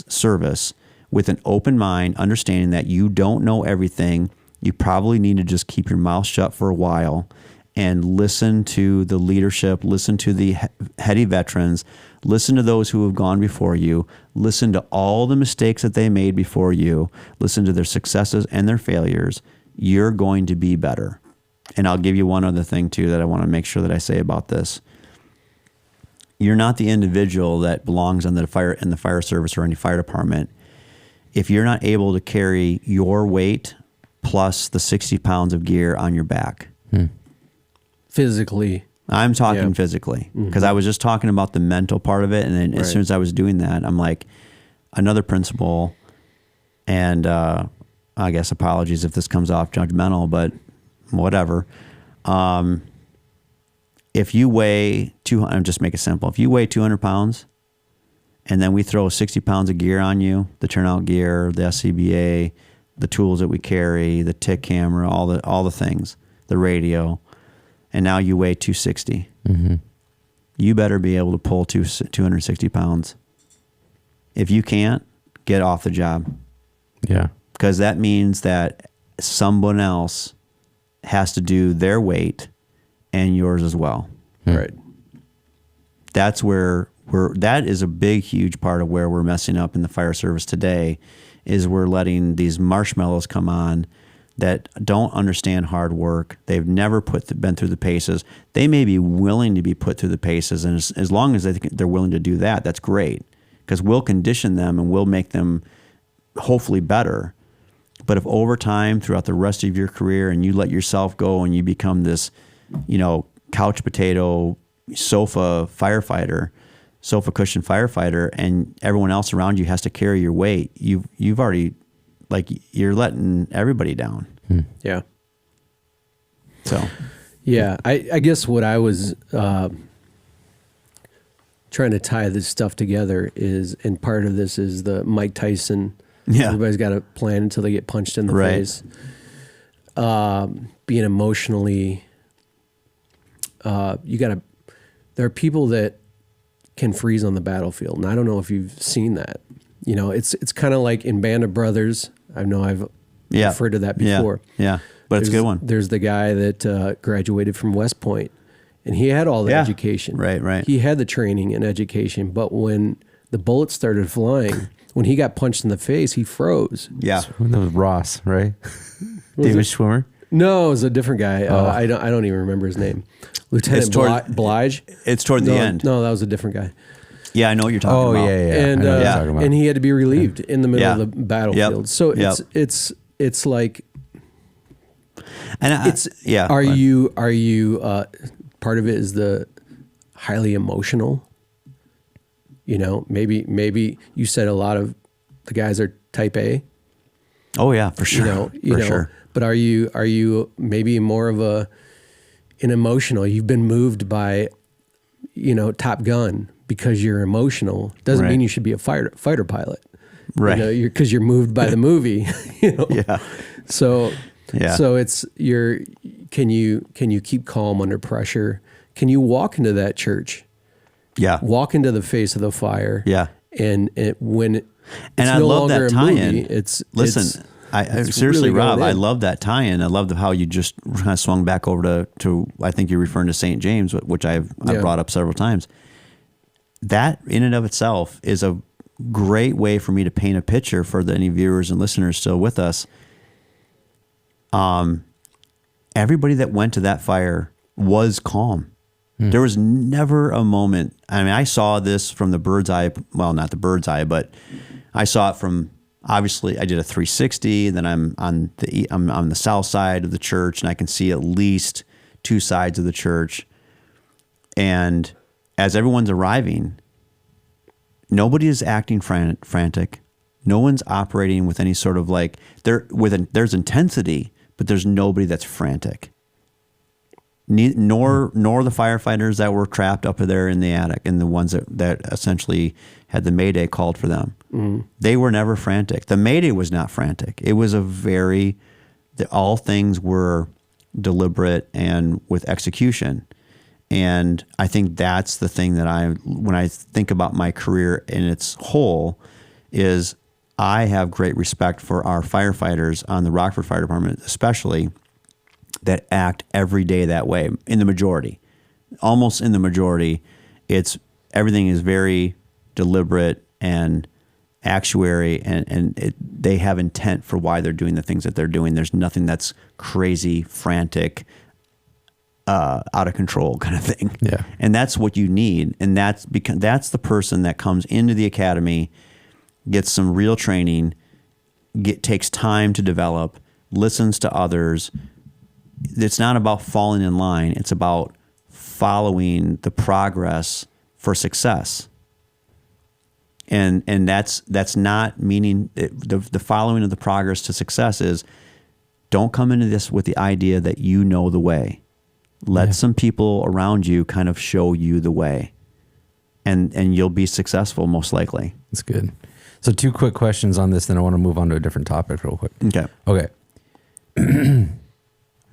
service with an open mind, understanding that you don't know everything, you probably need to just keep your mouth shut for a while and listen to the leadership, listen to the heady veterans, listen to those who have gone before you, listen to all the mistakes that they made before you, listen to their successes and their failures. You're going to be better. And I'll give you one other thing too that I want to make sure that I say about this. You're not the individual that belongs in the fire service or any fire department if you're not able to carry your weight plus the 60 pounds of gear on your back. Physically. I'm talking physically, because I was just talking about the mental part of it. And then as soon as I was doing that, I'm like, another principle, and I guess apologies if this comes off judgmental, but whatever. If you weigh just make it simple. If you weigh 200 pounds and then we throw 60 pounds of gear on you, the turnout gear, the SCBA, the tools that we carry, the TIC camera, all the things, the radio, and now you weigh 260. Mm-hmm. You better be able to pull 260 pounds. If you can't, get off the job. Yeah. Because that means that someone else has to do their weight and yours as well. Right. That's where that is a big, huge part of where we're messing up in the fire service today, is we're letting these marshmallows come on that don't understand hard work. They've never been through the paces. They may be willing to be put through the paces, and as long as they're willing to do that, that's great, because we'll condition them and we'll make them hopefully better. But if over time, throughout the rest of your career, and you let yourself go and you become this, couch potato, sofa cushion firefighter, and everyone else around you has to carry your weight, you've already, you're letting everybody down. Yeah. So. Yeah, I guess what I was trying to tie this stuff together is, and part of this is the Mike Tyson. Yeah. Everybody's got a plan until they get punched in the face. Being emotionally, there are people that can freeze on the battlefield. And I don't know if you've seen that. It's kind of like in Band of Brothers. I know I've referred to that before. Yeah. But it's a good one. There's the guy that graduated from West Point, and he had all the education. Right. He had the training and education, but when the bullets started flying, when he got punched in the face, he froze. Yeah. That was Ross, right? David Schwimmer? No, it was a different guy. I don't even remember his name. Lieutenant Blige. It's toward the end. No, that was a different guy. Yeah, I know what you're talking about. Yeah. And he had to be relieved in the middle of the battlefield. Yep. So it's like, and are you part of it is the highly emotional? Maybe you said a lot of the guys are type A. Oh yeah, for sure. Sure. But are you maybe more of an emotional? You've been moved by, Top Gun because you're emotional. Doesn't mean you should be a fighter pilot. Right. Because you're moved by the movie. Yeah. So it's can you keep calm under pressure? Can you walk into that church? Yeah. Walk into the face of the fire. Yeah. And I love that tie-in. Seriously, really Rob, I love that tie-in. I love how you just kind of swung back over to I think you're referring to St. James, which I've brought up several times. That in and of itself is a great way for me to paint a picture for any viewers and listeners still with us. everybody that went to that fire was calm. There was never a moment. I mean, I saw this from the bird's eye. Well, not the bird's eye, but I saw it from, obviously I did a 360. Then I'm on the south side of the church, and I can see at least two sides of the church. And as everyone's arriving, nobody is acting frantic. No one's operating with any sort of like, there's intensity, but there's nobody that's frantic. Nor the firefighters that were trapped up there in the attic, and the ones that essentially had the Mayday called for them. They were never frantic. The Mayday was not frantic. It was all things were deliberate and with execution. And I think that's the thing that when I think about my career in its whole, is I have great respect for our firefighters on the Rockford Fire Department, especially, that act every day that way. In the majority, almost in the majority, everything is very deliberate and actuary, and they have intent for why they're doing the things that they're doing. There's nothing that's crazy, frantic, out of control kind of thing. Yeah. And that's what you need. And that's the person that comes into the academy, gets some real training, takes time to develop, listens to others. It's not about falling in line. It's about following the progress for success. And that's not meaning the following of the progress to success is, don't come into this with the idea that you know the way. Let some people around you kind of show you the way, and you'll be successful most likely. That's good. So 2 quick questions on this, then I want to move on to a different topic real quick. Okay.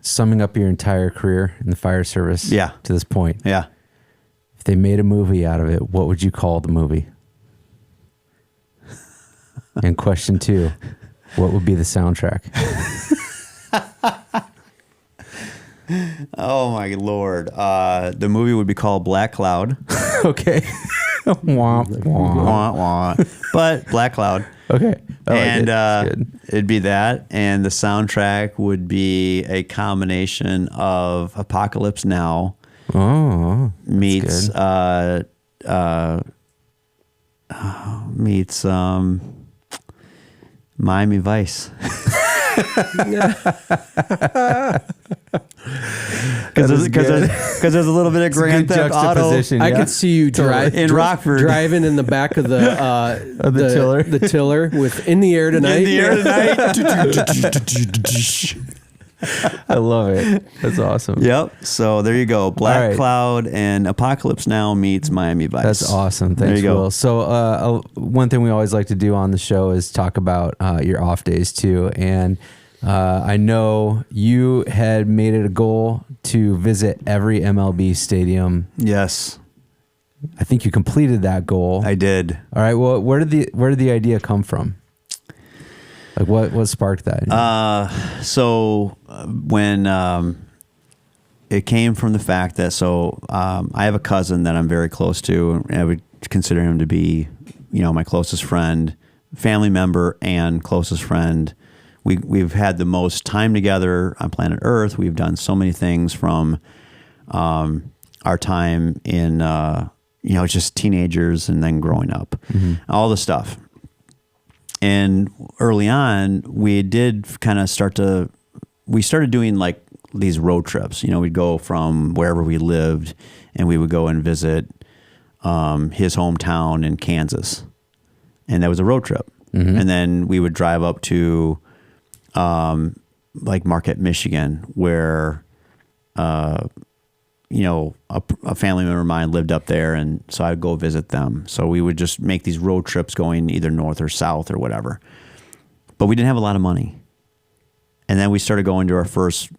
Summing up your entire career in the fire service to this point. Yeah. If they made a movie out of it, what would you call the movie? And question 2, what would be the soundtrack? Oh my Lord. The movie would be called Black Cloud. Okay. Womp, womp. Wah, wah. But Black Cloud. Okay. And it'd be that. And the soundtrack would be a combination of Apocalypse Now meets Miami Vice. Because there's a little bit of Grand Theft Auto. I could see you in Rockford, driving in the back of the tiller. The tiller with In the Air Tonight. In the Air Tonight. I love it. That's awesome. Yep. So there you go. Black Cloud and Apocalypse Now meets Miami Vice. That's awesome. Thanks, Will. So one thing we always like to do on the show is talk about your off days too. And I know you had made it a goal to visit every MLB stadium. Yes. I think you completed that goal. I did. All right. Well, where did the idea come from? Like what sparked that? When it came from the fact that I have a cousin that I'm very close to, and I would consider him to be, my closest friend, family member, and closest friend. We've had the most time together on planet Earth. We've done so many things from our time in just teenagers and then growing up, all the stuff. And early on, we did kind of we started doing like these road trips. We'd go from wherever we lived, and we would go and visit his hometown in Kansas. And that was a road trip. And then we would drive up to like Marquette, Michigan, where a family member of mine lived up there, and so I'd go visit them. So we would just make these road trips going either north or south or whatever. But we didn't have a lot of money. And then we started going to our first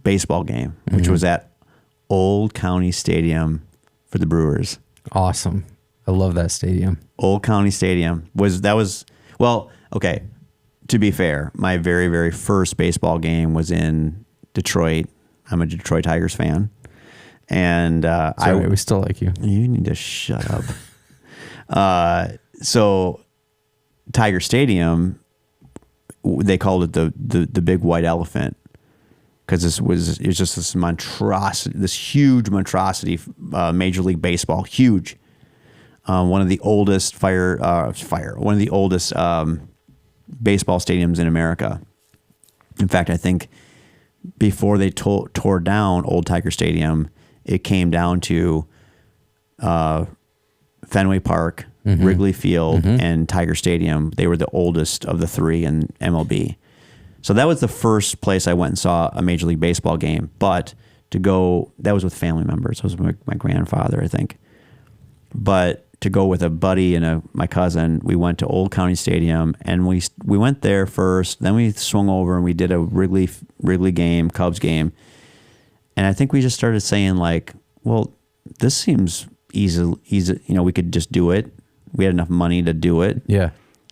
baseball game, which was at Old County Stadium for the Brewers. Awesome. I love that stadium. Old County Stadium okay, to be fair, my very, very first baseball game was in Detroit. I'm a Detroit Tigers fan. And we still like you. You need to shut up. So Tiger Stadium, they called it the big white elephant, because it was just this monstrosity, this huge monstrosity, Major League Baseball, huge. One of the oldest one of the oldest baseball stadiums in America. In fact, I think before they tore down Old Tiger Stadium, it came down to Fenway Park, Wrigley Field, and Tiger Stadium. They were the oldest of the three in MLB. So that was the first place I went and saw a Major League Baseball game. But that was with family members. It was my grandfather, I think. But to go with a buddy and my cousin, we went to Old County Stadium, and we went there first. Then we swung over and we did a Wrigley game, Cubs game. And I think we just started saying like, well, this seems easy. We could just do it. We had enough money to do it. Yeah.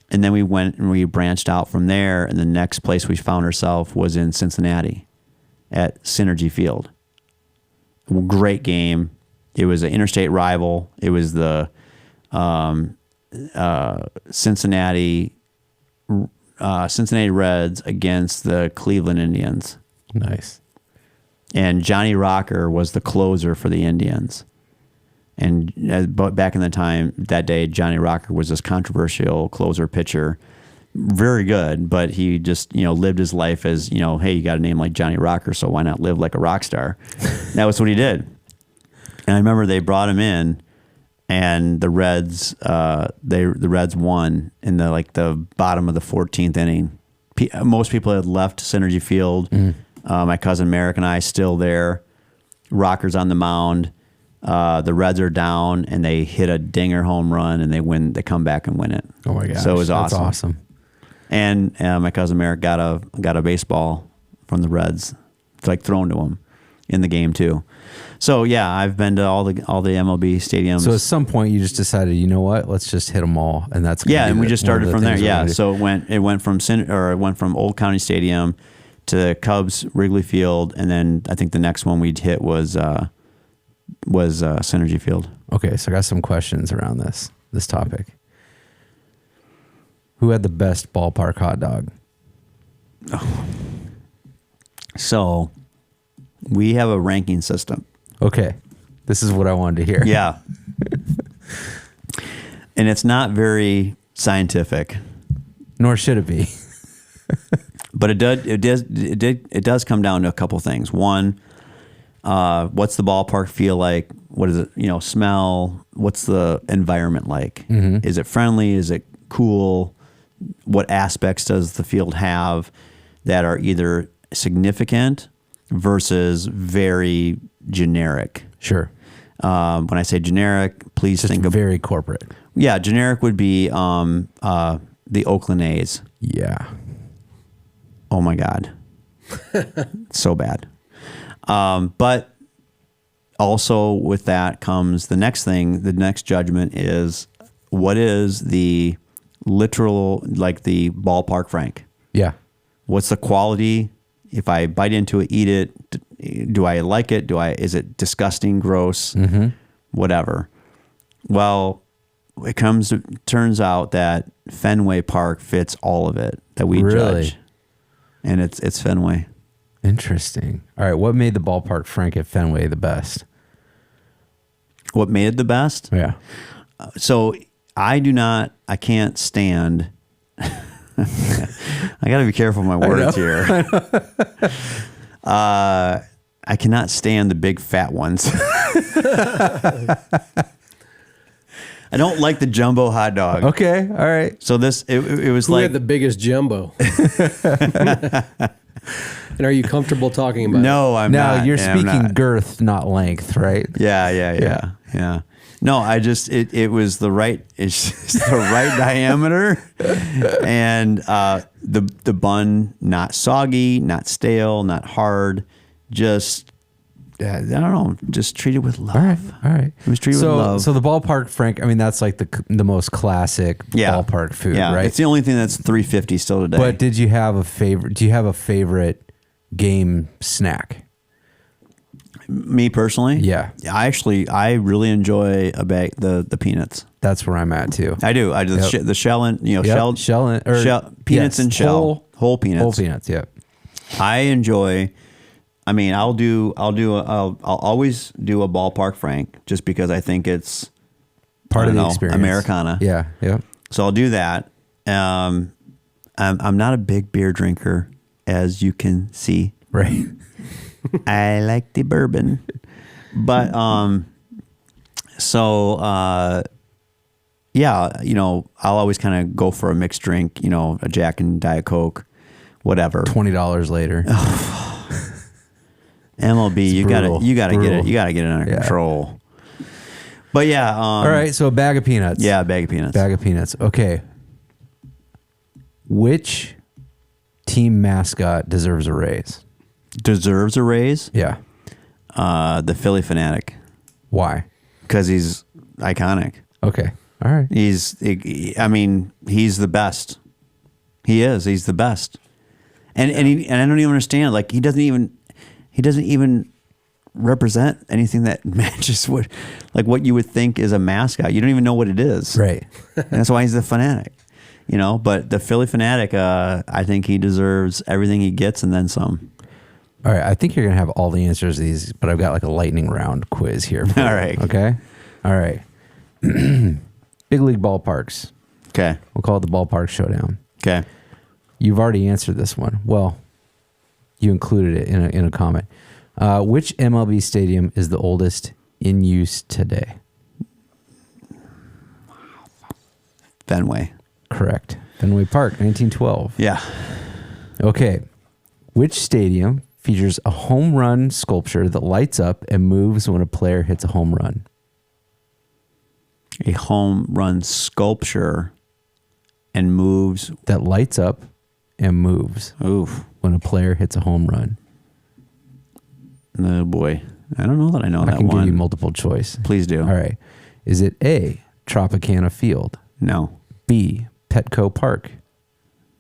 And then we went and we branched out from there. And the next place we found ourselves was in Cincinnati at Synergy Field. Great game. It was an interstate rival. It was the Cincinnati Reds against the Cleveland Indians. Nice. And Johnny Rocker was the closer for the Indians. And but back in that day, Johnny Rocker was this controversial closer pitcher, very good, but he just lived his life as hey, you got a name like Johnny Rocker, so why not live like a rock star? That was what he did. And I remember they brought him in, and the Reds won in the bottom of the 14th inning. Most people had left Synergy Field. My cousin Merrick and I still there. Rocker's on the mound. The Reds are down, and they hit a dinger home run, and they win. They come back and win it. Oh my gosh, so it was awesome. That's awesome. And my cousin Merrick got a baseball from the Reds, thrown to him in the game too. So yeah, I've been to all the MLB stadiums. So at some point, you just decided, you know what? Let's just hit them all, and that's and we just started from there. Yeah, so it went from Old County Stadium to Cubs Wrigley Field, and then I think the next one we'd hit was Synergy Field. Okay, so I got some questions around this topic. Who had the best ballpark hot dog? Oh. So we have a ranking system. Okay, this is what I wanted to hear. Yeah. And it's not very scientific. Nor should it be. But it does come down to a couple things. One, what's the ballpark feel like? What does it, smell? What's the environment like? Mm-hmm. Is it friendly? Is it cool? What aspects does the field have that are either significant versus very generic? Sure. When I say generic, please Just think of very corporate. Yeah, generic would be the Oakland A's. Yeah. Oh my God. So bad. But also with that comes the next thing. The next judgment is, what is the literal, the ballpark frank? Yeah. What's the quality? If I bite into it, eat it, do I like it? Is it disgusting, gross, whatever? Well, turns out that Fenway Park fits all of it that we judge. And it's Fenway. Interesting. All right. What made the ballpark frank at Fenway the best? What made it the best? Yeah. So I can't stand, I got to be careful with my words here. I cannot stand the big fat ones. I don't like the jumbo hot dog. Okay. All right. So it was Who had the biggest jumbo? And are you comfortable talking about No, I'm not. Now, you're speaking girth, not length, right? Yeah. No, it was the right, it's just the right diameter, and the bun not soggy, not stale, not hard, just I don't know, just treated with love. All right. It was treated with love. So the ballpark frank, I mean, that's like the most classic ballpark food, right? It's the only thing that's $3.50 still today. But did you have a favorite? Do you have a favorite game snack? Me personally? Yeah. I really enjoy the peanuts. That's where I'm at too. I do. The shell and, peanuts and shell. Whole peanuts. Whole peanuts, yeah. I enjoy I mean, I'll always do a ballpark Frank just because I think it's part of the experience. Americana. Yeah. Yeah. So I'll do that. I'm not a big beer drinker, as you can see. Right. I like the bourbon, but yeah, you know, I'll always kind of go for a mixed drink, you know, a Jack and Diet Coke, whatever. $20 later. MLB, you gotta Brutal. get it under control. But yeah, all right. So a bag of peanuts. Yeah, a bag of peanuts. Bag of peanuts. Okay. Which team mascot deserves a raise? Deserves a raise? Yeah. The Philly Fanatic, Why? because he's iconic. Okay. All right. He's the best. He is. He's the best. And I don't even understand. Like he doesn't even represent anything that matches what you would think is a mascot. You don't even know what it is. Right. And that's why he's the Fanatic. You know, but the Philly Fanatic, I think he deserves everything he gets and then some. All right. I think you're going to have all the answers to these, but I've got like a lightning round quiz here. All right. Okay. All right. Big league ballparks. Okay. We'll call it the ballpark showdown. Okay. You've already answered this one. Well, you included it in a comment. Which MLB stadium is the oldest in use today? Fenway. Correct. Fenway Park, 1912. Yeah. Okay. Which stadium features a home run sculpture that lights up and moves when a player hits a home run? A home run sculpture and moves. That lights up and moves Oof. when a player hits a home run. Oh boy. I don't know that I know that I can one. give you multiple choice. Please do. All right. Is it A, Tropicana Field? No. B, Petco Park?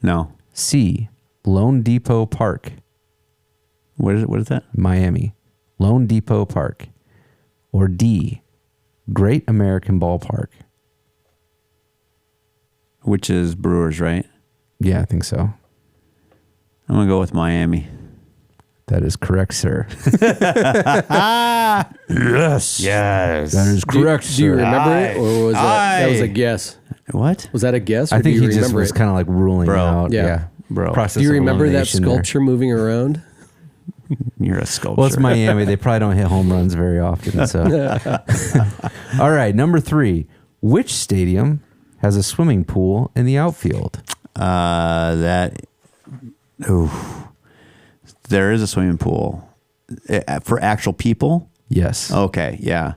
No. C, Lone Depot Park? What is that? Miami. Lone Depot Park. Or D, Great American Ballpark? Which is Brewers, right? Yeah, I think so. I'm going to go with Miami. That is correct, sir. Yes. Yes. That is correct, Do you sir. remember it, or was that was a guess? What? Was that a guess? Or I think do you he just remember was it? kind of like ruling Bro. out. Yeah. Bro. Process Do you of remember that elimination there. sculpture moving around? You're a sculpture. Well, it's Miami. They probably don't hit home runs very often. So, all right, number 3. Which stadium has a swimming pool in the outfield? There is a swimming pool for actual people. Yes. Okay. Yeah.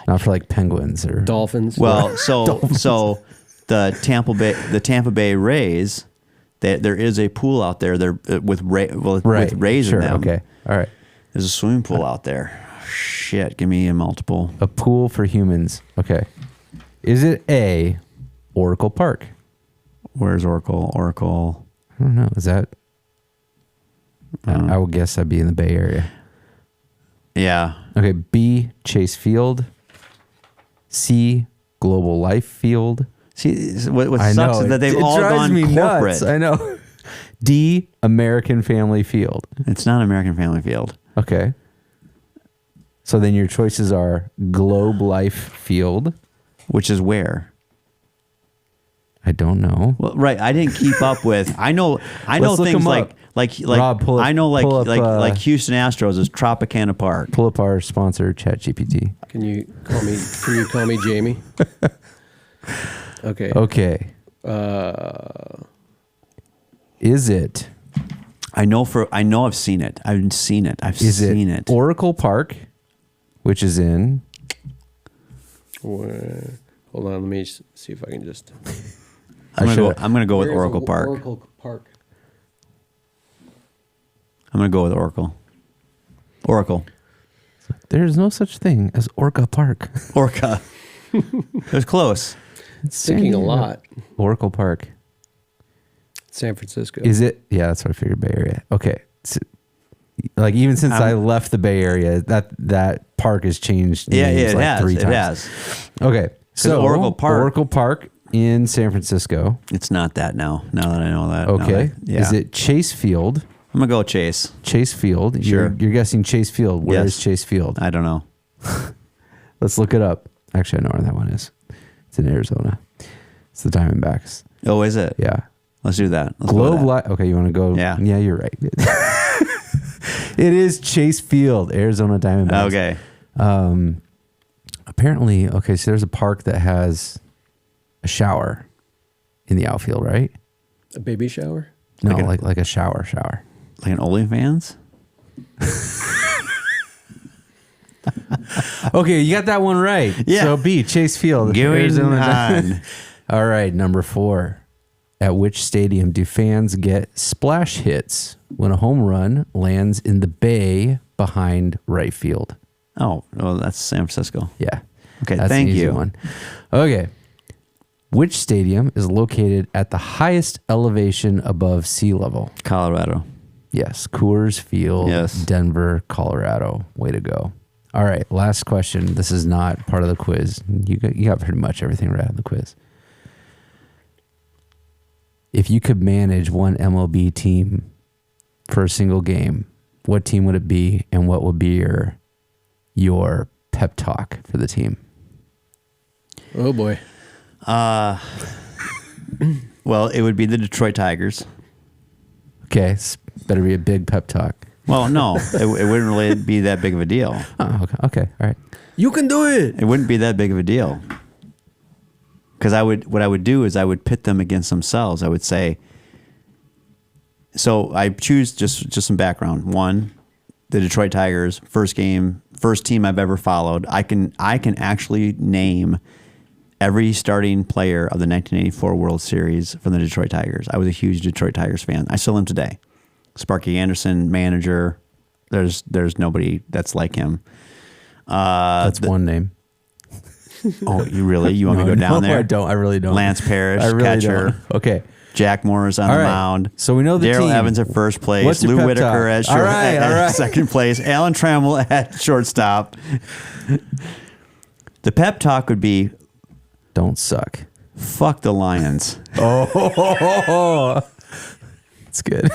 Not for like penguins or Dolphins? Well, so the Tampa Bay Rays, there is a pool out there. There with rays Sure. in them. Okay. All right. There's a swimming pool out there. Shit, give me a multiple. A pool for humans. Okay. Is it A, Oracle Park? Where's Oracle? Oracle. I don't know. Is that? I would guess that'd be in the Bay Area. Yeah. Okay. B, Chase Field. C, Global Life Field. See, what I sucks know. is that they've It all drives gone me corporate. nuts. I know. D, American Family Field. It's not American Family Field. Okay. So then your choices are Globe Life Field. Which is where? I don't know. Well, right. I didn't keep up with. I know Let's look things 'em like up. Rob, pull up- I know pull up, like Houston Astros is Tropicana Park. Pull up our sponsor, ChatGPT. Can you call me Jamie? Okay. Okay. Is it? I know I've seen it. I've seen it. I've Is seen it it. Oracle Park, which is in? Hold on, let me see if I can just. I'm gonna go with Where is Oracle Park. Oracle Park. I'm gonna go with Oracle. Oracle. There's no such thing as Orca Park. Orca. It was close. It's Thinking San a Diego. lot. Oracle Park. San Francisco. Is it? Yeah, that's what I figured. Bay Area. Okay. So, like even since I left the Bay Area, that park has changed. Yeah, names it like has. 3 It times. has. Okay. So Oracle Park in San Francisco. It's not that now. Now that I know that. Okay. Yeah. Is it Chase Field, I'm going to go Chase. Chase Field. Sure. You're guessing Chase Field. Where is Yes. Chase Field? I don't know. Let's look it up. Actually, I know where that one is. It's in Arizona. It's the Diamondbacks. Oh, is it? Yeah. Let's do that. Let's Globe go with that. Okay, you want to go? Yeah. Yeah, you're right. It is Chase Field, Arizona Diamondbacks. Okay. Apparently, okay, so there's a park that has a shower in the outfield, right? A baby shower? No, Like like a shower. Like an OnlyFans? Okay, you got that one right. Yeah. So B, Chase Field, Going Arizona. on. All right, number 4. At which stadium do fans get splash hits when a home run lands in the bay behind right field? Oh, well, that's San Francisco. Yeah. Okay, That's thank an easy you. one. Okay. Which stadium is located at the highest elevation above sea level? Colorado. Yes, Coors Field, Yes. Denver, Colorado. Way to go. All right, last question. This is not part of the quiz. You got pretty much everything right on the quiz. If you could manage one MLB team for a single game, what team would it be, and what would be your pep talk for the team? Oh boy. Well, it would be the Detroit Tigers. Okay, better be a big pep talk. Well, no, it wouldn't really be that big of a deal. Oh, okay, all right. You can do it. It wouldn't be that big of a deal. Because what I would do is I would pit them against themselves. I would say, so I choose just some background. One, the Detroit Tigers, first team I've ever followed. I can actually name every starting player of the 1984 World Series from the Detroit Tigers. I was a huge Detroit Tigers fan. I still am today. Sparky Anderson, manager. There's nobody that's like him. That's one name. Oh, you really? You want me to go down there? I don't. I really don't. Lance Parrish, I really catcher. don't. Okay. Jack Morris on All the right. mound. So we know the Daryl team. Evans at first place. What's your Lou pep Whitaker talk? at second place. Alan Trammell at shortstop. The pep talk would be, Don't suck. fuck the Lions. Oh, it's good.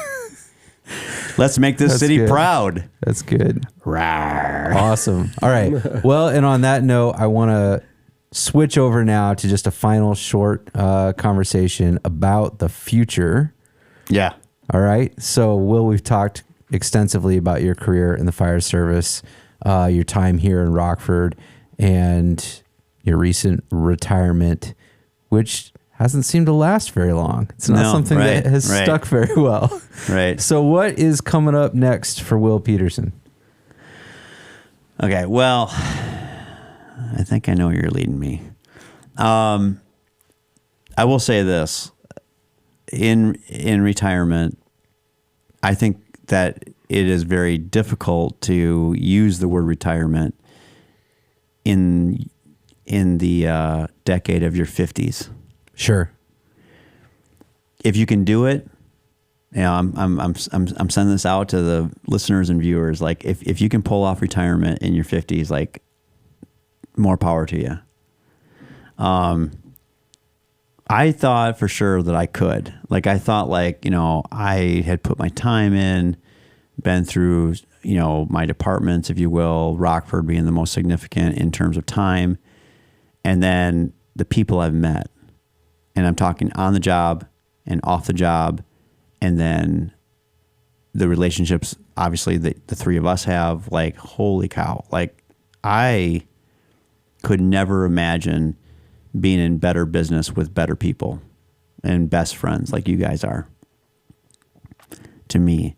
Let's make this That's city good. proud. That's good. Rawr. Awesome. All right. Well, and on that note, I want to switch over now to just a final short conversation about the future. Yeah. All right. So, Will, we've talked extensively about your career in the fire service, your time here in Rockford, and your recent retirement, which hasn't seemed to last very long. It's not something that has stuck very well. Right. So, what is coming up next for Will Peterson? Okay. Well, I think I know where you're leading me. I will say this. In retirement, I think that it is very difficult to use the word retirement in the decade of your 50s. Sure. If you can do it, you know, I'm sending this out to the listeners and viewers. Like, if you can pull off retirement in your 50s, like, more power to you. I thought for sure that I could. Like, I thought, like, you know, I had put my time in, been through, you know, my departments, if you will, Rockford being the most significant in terms of time, and then the people I've met. And I'm talking on the job and off the job, and then the relationships, obviously, that the three of us have. Like, holy cow. Like, I could never imagine being in better business with better people and best friends like you guys are to me.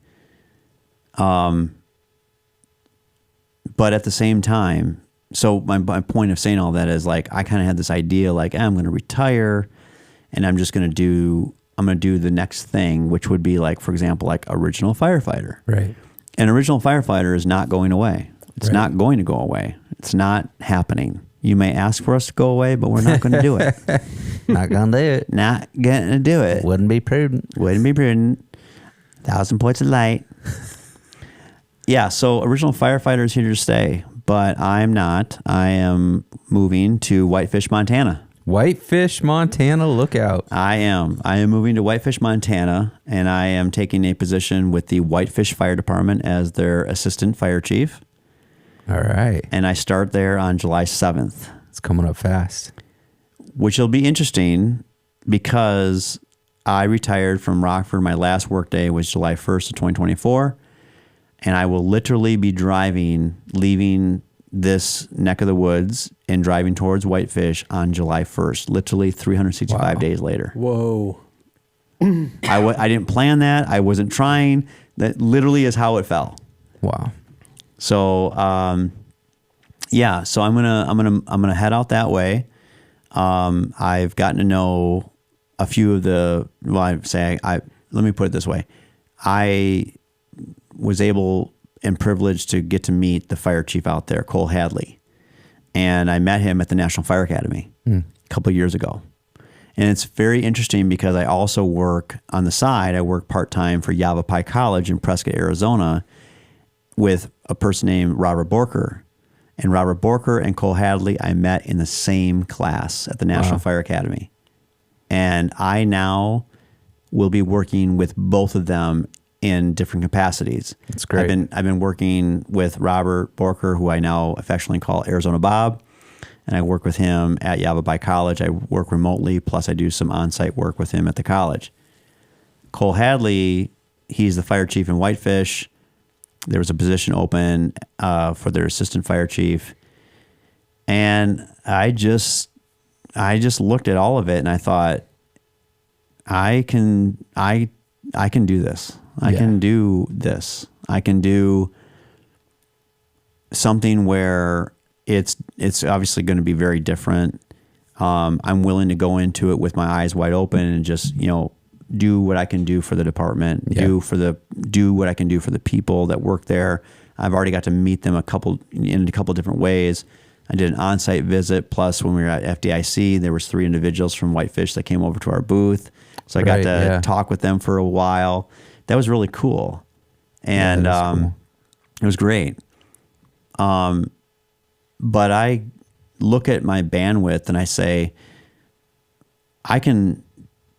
But at the same time, so my point of saying all that is, like, I kind of had this idea, like, I'm going to retire and I'm just going to do the next thing, which would be, like, for example, like original firefighter. Right. And original firefighter is not going away. It's Right. not going to go away. It's not happening. You may ask for us to go away, but we're not going to do it. Not going to do it. Not going to do it. Wouldn't be prudent. Wouldn't be prudent. 1,000 points of light. Yeah, so original firefighter is here to stay, but I'm not. I am moving to Whitefish, Montana. Whitefish, Montana, look out. I am moving to Whitefish, Montana, and I am taking a position with the Whitefish Fire Department as their assistant fire chief. All right. And I start there on July 7th. It's coming up fast. Which will be interesting because I retired from Rockford. My last workday was July 1st of 2024. And I will literally be leaving this neck of the woods and driving towards Whitefish on July 1st, literally 365 days later. Whoa. I didn't plan that. I wasn't trying. That literally is how it fell. Wow. So, so I'm gonna head out that way. I've gotten to know a few of let me put it this way. I was able and privileged to get to meet the fire chief out there, Cole Hadley. And I met him at the National Fire Academy a couple of years ago. And it's very interesting because I also work on the side. I work part-time for Yavapai College in Prescott, Arizona with a person named Robert Borker. And Robert Borker and Cole Hadley, I met in the same class at the National Fire Academy. And I now will be working with both of them in different capacities. That's great. I've been working with Robert Borker, who I now affectionately call Arizona Bob, and I work with him at Yavapai College. I work remotely, plus I do some on-site work with him at the college. Cole Hadley, he's the fire chief in Whitefish. There was a position open for their assistant fire chief, and I just looked at all of it and I thought, I can do this. I can do this. I can do something where it's obviously going to be very different. I'm willing to go into it with my eyes wide open and just, do what I can do for the department, do what I can do for the people that work there. I've already got to meet them in a couple different ways. I did an on-site visit. Plus, when we were at FDIC, there was 3 individuals from Whitefish that came over to our booth. So I got to talk with them for a while. That was really cool. And cool. It was great. But I look at my bandwidth and I say, I can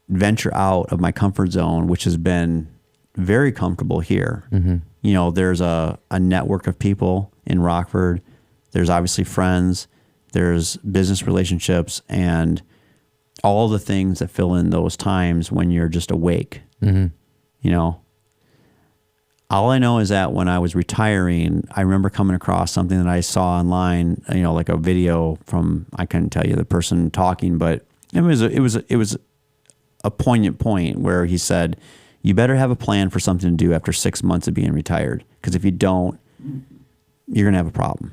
venture out of my comfort zone, which has been very comfortable here. Mm-hmm. There's a network of people in Rockford. There's obviously friends. There's business relationships and all the things that fill in those times when you're just awake. Mm-hmm. All I know is that when I was retiring, I remember coming across something that I saw online, like a video from, I couldn't tell you the person talking, but it was a poignant point where he said, you better have a plan for something to do after 6 months of being retired. Because if you don't, you're going to have a problem.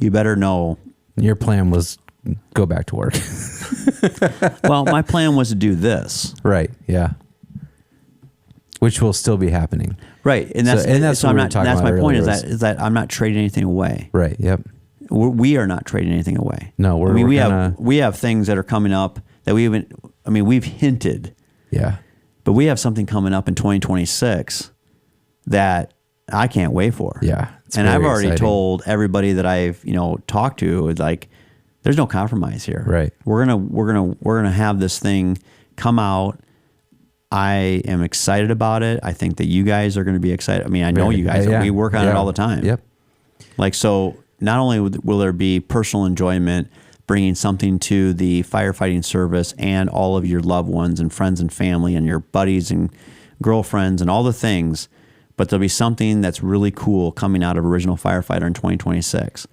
You better know. Your plan was go back to work. Well, my plan was to do this. Right. Yeah. Which will still be happening. Right. And that's what we were talking about my point earlier is that I'm not trading anything away. Right. Yep. We are not trading anything away. No, we have things that are coming up that we've hinted. Yeah. But we have something coming up in 2026 that I can't wait for. Yeah. And I've already told everybody that I've, talked to, like, there's no compromise here. Right. We're gonna have this thing come out. I am excited about it. I think that you guys are going to be excited. I mean, I know you guys. We work on it all the time. Yep. Like, so not only will there be personal enjoyment, bringing something to the firefighting service and all of your loved ones and friends and family and your buddies and girlfriends and all the things, but there'll be something that's really cool coming out of Original Firefighter in 2026.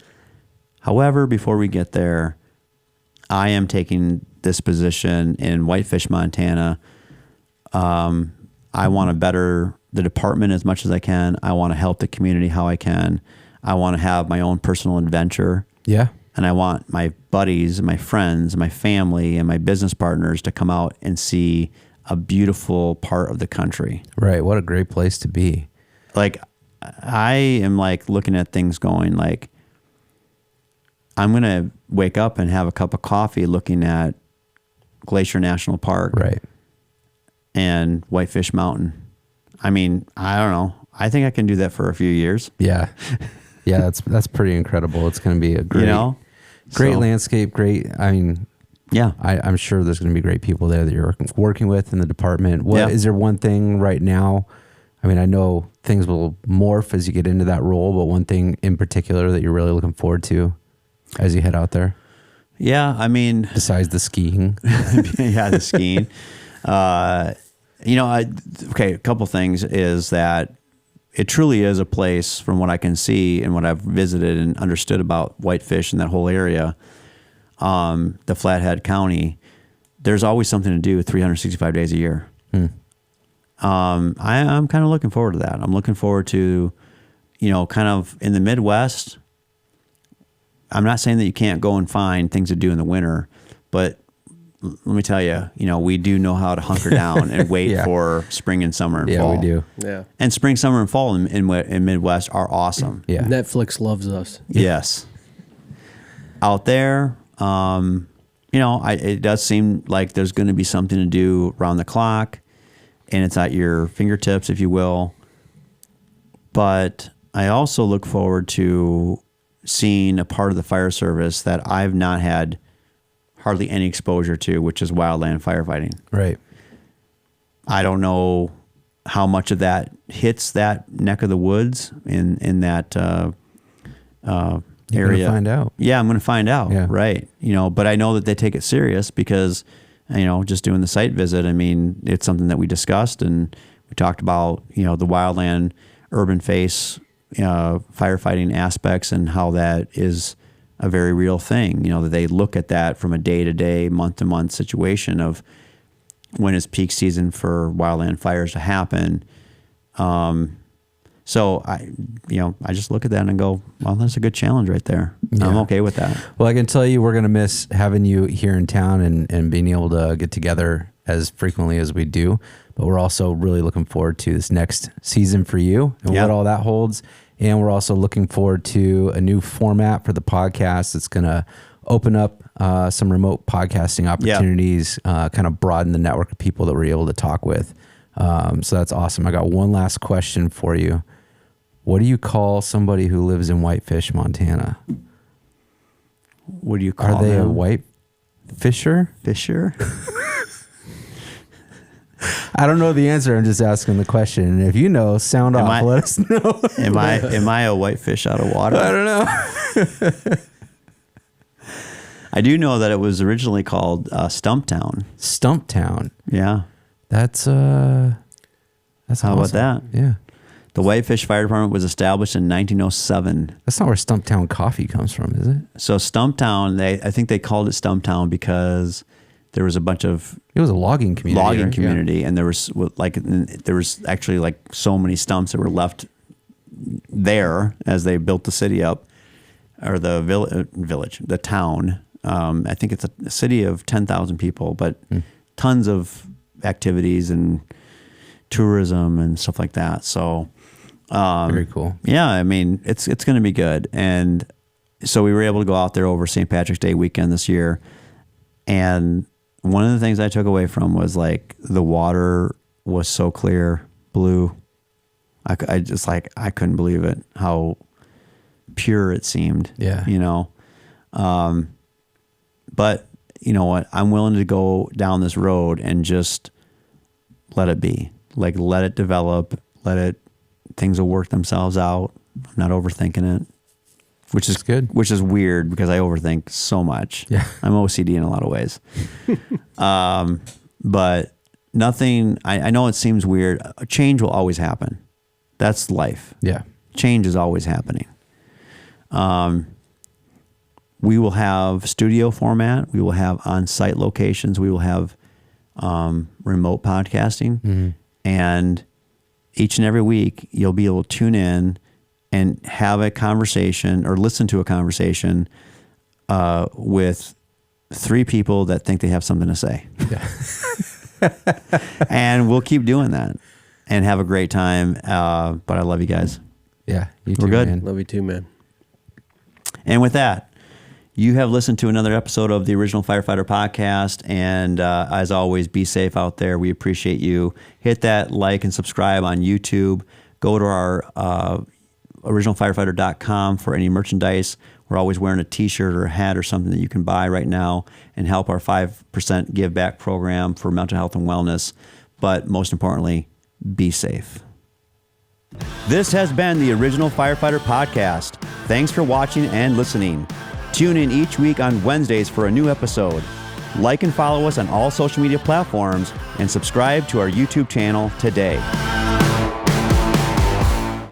However, before we get there, I am taking this position in Whitefish, Montana. I want to better the department as much as I can. I want to help the community how I can. I want to have my own personal adventure. Yeah. And I want my buddies, my friends, my family, and my business partners to come out and see a beautiful part of the country. Right. What a great place to be. Like, I am like looking at things going like, I'm going to wake up and have a cup of coffee looking at Glacier National Park. Right. And Whitefish Mountain. I mean, I don't know. I think I can do that for a few years. Yeah. Yeah, that's pretty incredible. It's going to be a great, great landscape. Great. I mean, Yeah. I'm sure there's going to be great people there that you're working with in the department. Is there one thing right now? I mean, I know things will morph as you get into that role, but one thing in particular that you're really looking forward to as you head out there? Yeah, I mean, besides the skiing. Yeah, the skiing. A couple things is that it truly is a place, from what I can see and what I've visited and understood about whitefish in that whole area, the Flathead County, there's always something to do 365 days a year. I'm kind of looking forward to that. I'm looking forward to, kind of in the Midwest. I'm not saying that you can't go and find things to do in the winter, but let me tell you, we do know how to hunker down and wait for spring and summer and fall. Yeah, we do. Yeah. And spring, summer, and fall in Midwest are awesome. Yeah. Netflix loves us. Yes. Out there, it does seem like there's going to be something to do around the clock, and it's at your fingertips, if you will. But I also look forward to seeing a part of the fire service that I've not had hardly any exposure to, which is wildland firefighting. Right. I don't know how much of that hits that neck of the woods in that area. You're gonna find out. Yeah, I'm going to find out. Yeah. Right. But I know that they take it serious because, just doing the site visit, I mean, it's something that we discussed, and we talked about, the wildland urban face firefighting aspects and how that is a very real thing. That they look at that from a day-to-day, month-to-month situation of when is peak season for wildland fires to happen. So I just look at that and go, well, that's a good challenge right there. Yeah. I'm okay with that. Well, I can tell you, we're going to miss having you here in town and being able to get together as frequently as we do. But we're also really looking forward to this next season for you and what all that holds. And we're also looking forward to a new format for the podcast that's going to open up some remote podcasting opportunities, kind of broaden the network of people that we're able to talk with. So that's awesome. I got one last question for you. What do you call somebody who lives in Whitefish, Montana? What do you call them? Are they a white fisher? Fisher? I don't know the answer. I'm just asking the question. And if you know, sound off. Let us know. Am I a white fish out of water? I don't know. I do know that it was originally called Stumptown. Stumptown. Yeah. That's how awesome. about that? Yeah. The Whitefish Fire Department was established in 1907. That's not where Stumptown coffee comes from, is it? So Stumptown, I think they called it Stumptown because there was a bunch of it was a logging community, and there was actually like so many stumps that were left there as they built the city up, or the the town. I think it's a city of 10,000 people, but tons of activities and tourism and stuff like that. So very cool. Yeah, I mean, it's going to be good. And so we were able to go out there over St. Patrick's Day weekend this year, and one of the things I took away from was like the water was so clear, blue. I just I couldn't believe it, how pure it seemed. Yeah. But you know what? I'm willing to go down this road and just let it be. Like, let it develop. Things will work themselves out. I'm not overthinking it. Which is good. Which is weird because I overthink so much. Yeah. I'm OCD in a lot of ways. But nothing, I know it seems weird. Change will always happen. That's life. Yeah. Change is always happening. We will have studio format. We will have on-site locations. We will have remote podcasting. Mm-hmm. And each and every week, you'll be able to tune in and have a conversation or listen to a conversation with three people that think they have something to say. Yeah. And we'll keep doing that and have a great time. But I love you guys. Yeah. You too, We're good. Man. Love you too, man. And with that, you have listened to another episode of the Original Firefighter Podcast. And as always, be safe out there. We appreciate you. Hit that like and subscribe on YouTube. Go to our originalfirefighter.com for any merchandise. We're always wearing a t-shirt or a hat or something that you can buy right now and help our 5% Give Back program for mental health and wellness. But most importantly, be safe. This has been the Original Firefighter Podcast. Thanks for watching and listening. Tune in each week on Wednesdays for a new episode. Like and follow us on all social media platforms and subscribe to our YouTube channel today.